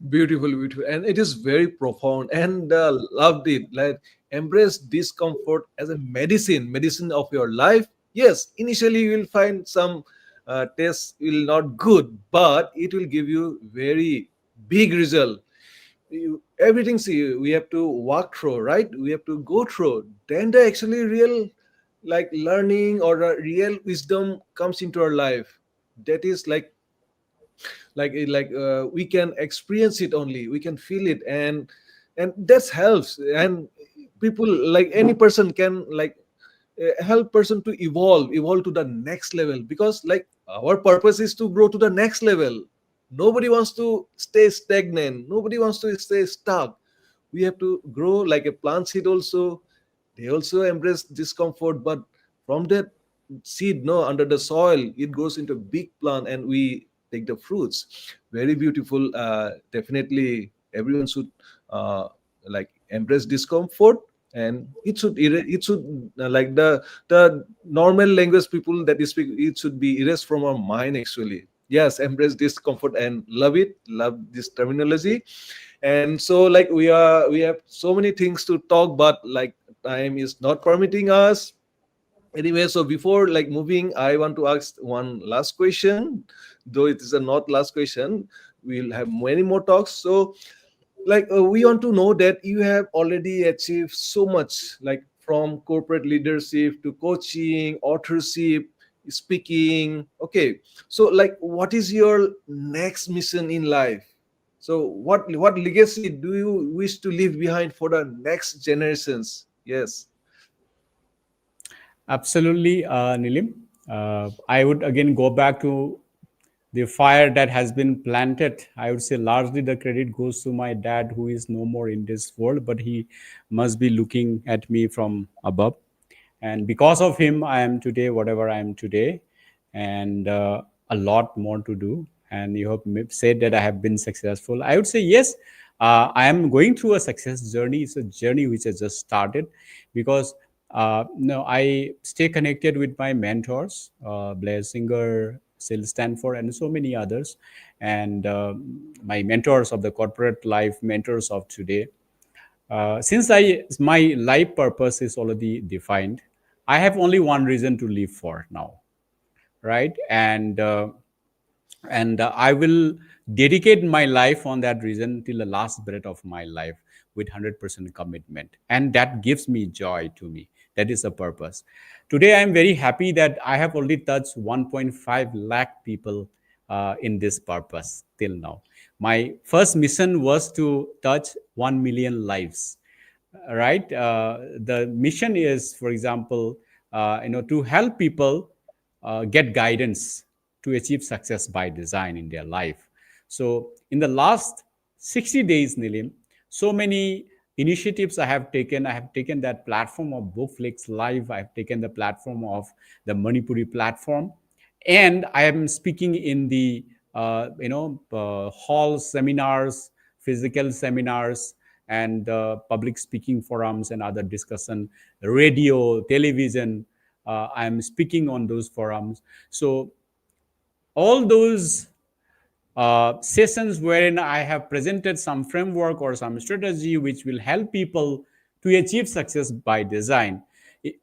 S1: Beautiful, beautiful, and it is very profound. And loved it. Like embrace discomfort as a medicine of your life. Yes, initially you will find some tests will not good, but it will give you very big result. Everything, see, we have to walk through, right? We have to go through. Then the actually real like learning or a real wisdom comes into our life. That is we can experience it, only we can feel it, and that helps. And people, like any person can help person to evolve to the next level, because like our purpose is to grow to the next level. Nobody wants to stay stagnant, nobody wants to stay stuck. We have to grow like a plant seed also. They also embrace discomfort, but from that seed, no, under the soil, it grows into a big plant and we take the fruits. Very beautiful. Definitely everyone should like embrace discomfort, and it should like the normal language people that you speak, it should be erased from our mind actually. Yes, embrace discomfort and love it, love this terminology. And so like we have so many things to talk, but like time is not permitting us. Anyway, so before like moving, I want to ask one last question, though it is a not last question. We'll have many more talks. So like we want to know that you have already achieved so much, like from corporate leadership to coaching, authorship, speaking. Okay, so like what is your next mission in life? So what legacy do you wish to leave behind for the next generations? Yes.
S2: Absolutely, Nilim. I would again go back to the fire that has been planted. I would say largely the credit goes to my dad, who is no more in this world, but he must be looking at me from above. And because of him, I am today whatever I am today, and a lot more to do. And you have said that I have been successful. I would say yes. I am going through a success journey. It's a journey which has just started because no, I stay connected with my mentors, Blair Singer, Sil Stanford, and so many others, and my mentors of the corporate life, mentors of today. Since my life purpose is already defined, I have only one reason to live for now, right? And I will dedicate my life on that reason till the last breath of my life with 100% commitment, and that gives me joy to me. That is the purpose. Today I am very happy that I have already touched 1.5 lakh people in this purpose till now. My first mission was to touch 1 million lives, right? The mission is, for example, to help people get guidance to achieve success by design in their life. So in the last 60 days, Nilim, so many initiatives I have taken. I have taken that platform of Bookflix Live. I have taken the platform of the Manipuri platform, and I am speaking in the hall seminars, physical seminars, and public speaking forums and other discussion, radio, television. I am speaking on those forums. So all those sessions wherein I have presented some framework or some strategy which will help people to achieve success by design.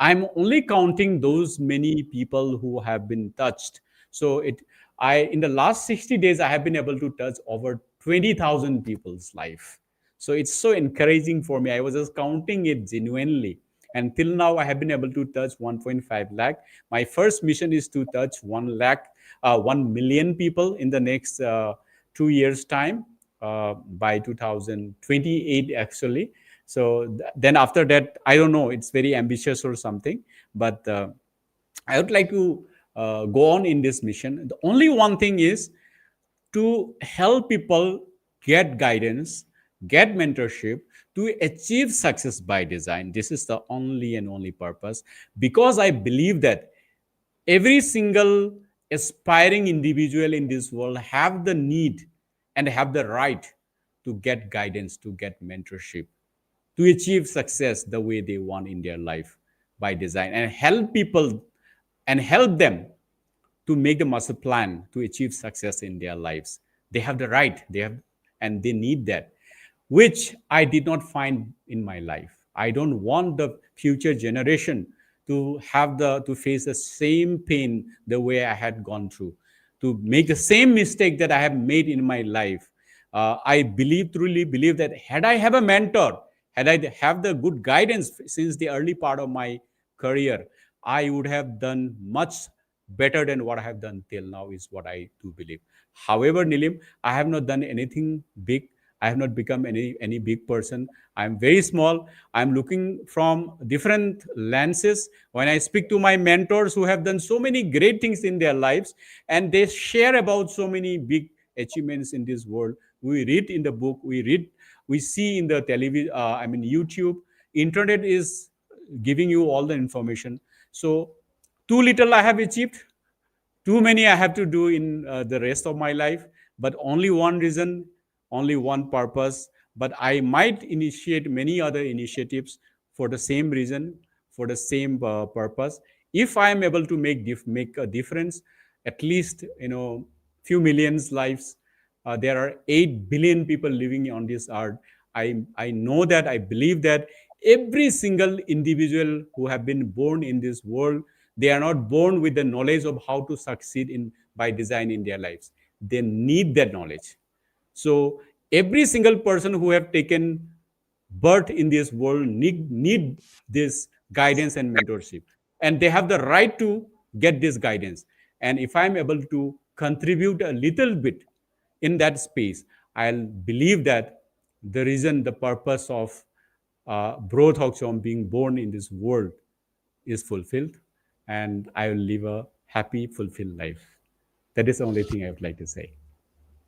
S2: I'm only counting those many people who have been touched. So in the last 60 days, I have been able to touch over 20,000 people's life. So it's so encouraging for me. I was just counting it genuinely. And till now, I have been able to touch 1.5 lakh. My first mission is to touch 1 lakh, 1 million people in the next 2 years' time, by 2028, actually. So then after that, I don't know, it's very ambitious or something, but I would like to go on in this mission. The only one thing is to help people get guidance, get mentorship to achieve success by design. This is the only and only purpose, because I believe that every single aspiring individual in this world have the need and have the right to get guidance, to get mentorship, to achieve success the way they want in their life by design, and help people and help them to make the master plan to achieve success in their lives. They have the right, they have, and they need that, which I did not find in my life. I don't want the future generation to have to face the same pain the way I had gone through, to make the same mistake that I have made in my life. I truly believe that had I have a mentor, had I have the good guidance since the early part of my career, I would have done much better than what I have done till now, is what I do believe. However, Nilim, I have not done anything big. I have not become any big person. I'm very small. I'm looking from different lenses. When I speak to my mentors who have done so many great things in their lives, and they share about so many big achievements in this world, we read in the book, we see in the television. YouTube, internet is giving you all the information. So too little I have achieved, too many I have to do in the rest of my life, but only one reason, only one purpose. But I might initiate many other initiatives for the same reason, for the same purpose. If I am able to make a difference, at least few millions lives. There are 8 billion people living on this earth. I know that, I believe that every single individual who have been born in this world, they are not born with the knowledge of how to succeed in by design in their lives. They need that knowledge. So every single person who have taken birth in this world need this guidance and mentorship, and they have the right to get this guidance. And if I'm able to contribute a little bit in that space, I'll believe that the reason, the purpose of Bro Thockchom being born in this world is fulfilled, and I will live a happy, fulfilled life. That is the only thing I would like to say.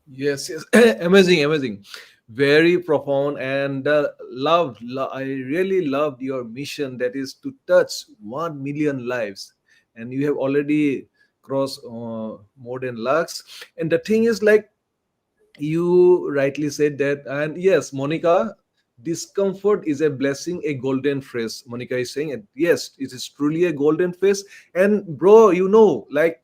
S1: Yes, yes. Amazing, amazing. Very profound, and I really loved your mission, that is to touch 1 million lives. And you have already crossed more than lakhs. And the thing is, like, You rightly said that. And yes, Monica, discomfort is a blessing, a golden phrase. Monica is saying it. Yes, it is truly a golden phrase. And bro, like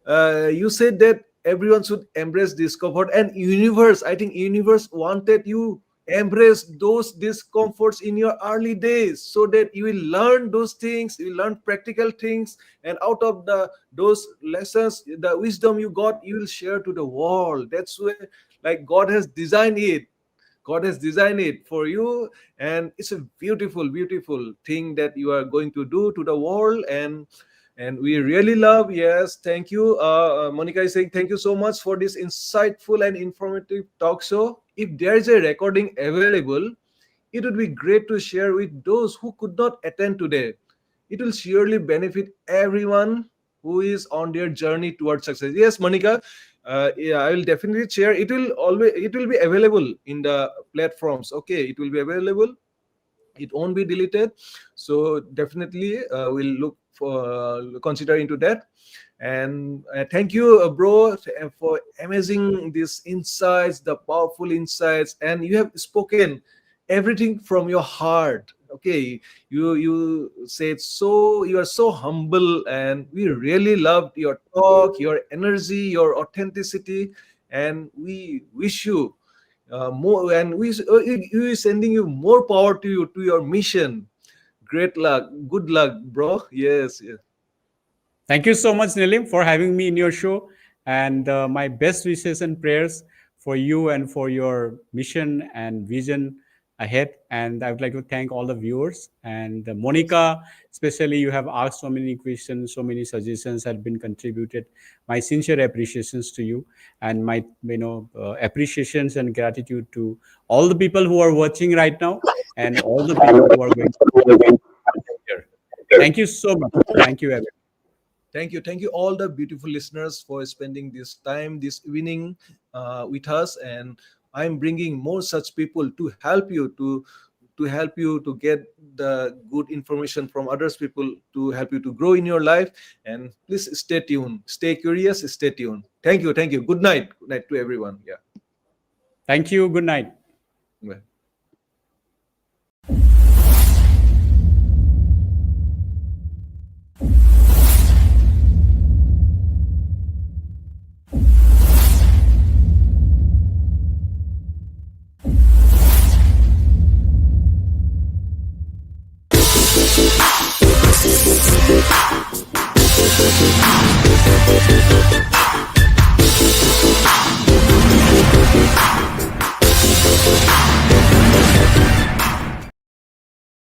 S1: you said that everyone should embrace discomfort, and universe, I think universe wanted you embrace those discomforts in your early days, so that you will learn those things, you will learn practical things, and out of those lessons, the wisdom you got, you will share to the world. That's where, like, God has designed it for you, and it's a beautiful, beautiful thing that you are going to do to the world. And we really love. Yes, thank you. Monica is saying thank you so much for this insightful and informative talk show. If there is a recording available, it would be great to share with those who could not attend today. It will surely benefit everyone who is on their journey towards success. Yes, Monica, yeah, I will definitely share. It will be available in the platforms. Okay, it will be available, it won't be deleted. So definitely we'll look for consider into that. And thank you, bro, for amazing these insights, the powerful insights, and you have spoken everything from your heart. Okay, you said so, you are so humble, and we really loved your talk, your energy, your authenticity, and we wish you more, and we sending you more power to you, to your mission. Great luck, good luck, bro. Yes, yes.
S2: Thank you so much, Nilim, for having me in your show. And my best wishes and prayers for you and for your mission and vision ahead. And I would like to thank all the viewers. And Monica, especially, you have asked so many questions, so many suggestions have been contributed. My sincere appreciations to you, and my appreciations and gratitude to all the people who are watching right now, and all the people who are going to here. Thank you so much. Thank you, everyone.
S1: Thank you all the beautiful listeners for spending this time this evening with us. And I'm bringing more such people to help you, to help you to get the good information from others people, to help you to grow in your life. And please stay tuned, stay curious, stay tuned. Thank you, thank you. Good night to everyone. Yeah.
S2: Thank you. Good night.
S1: Bye.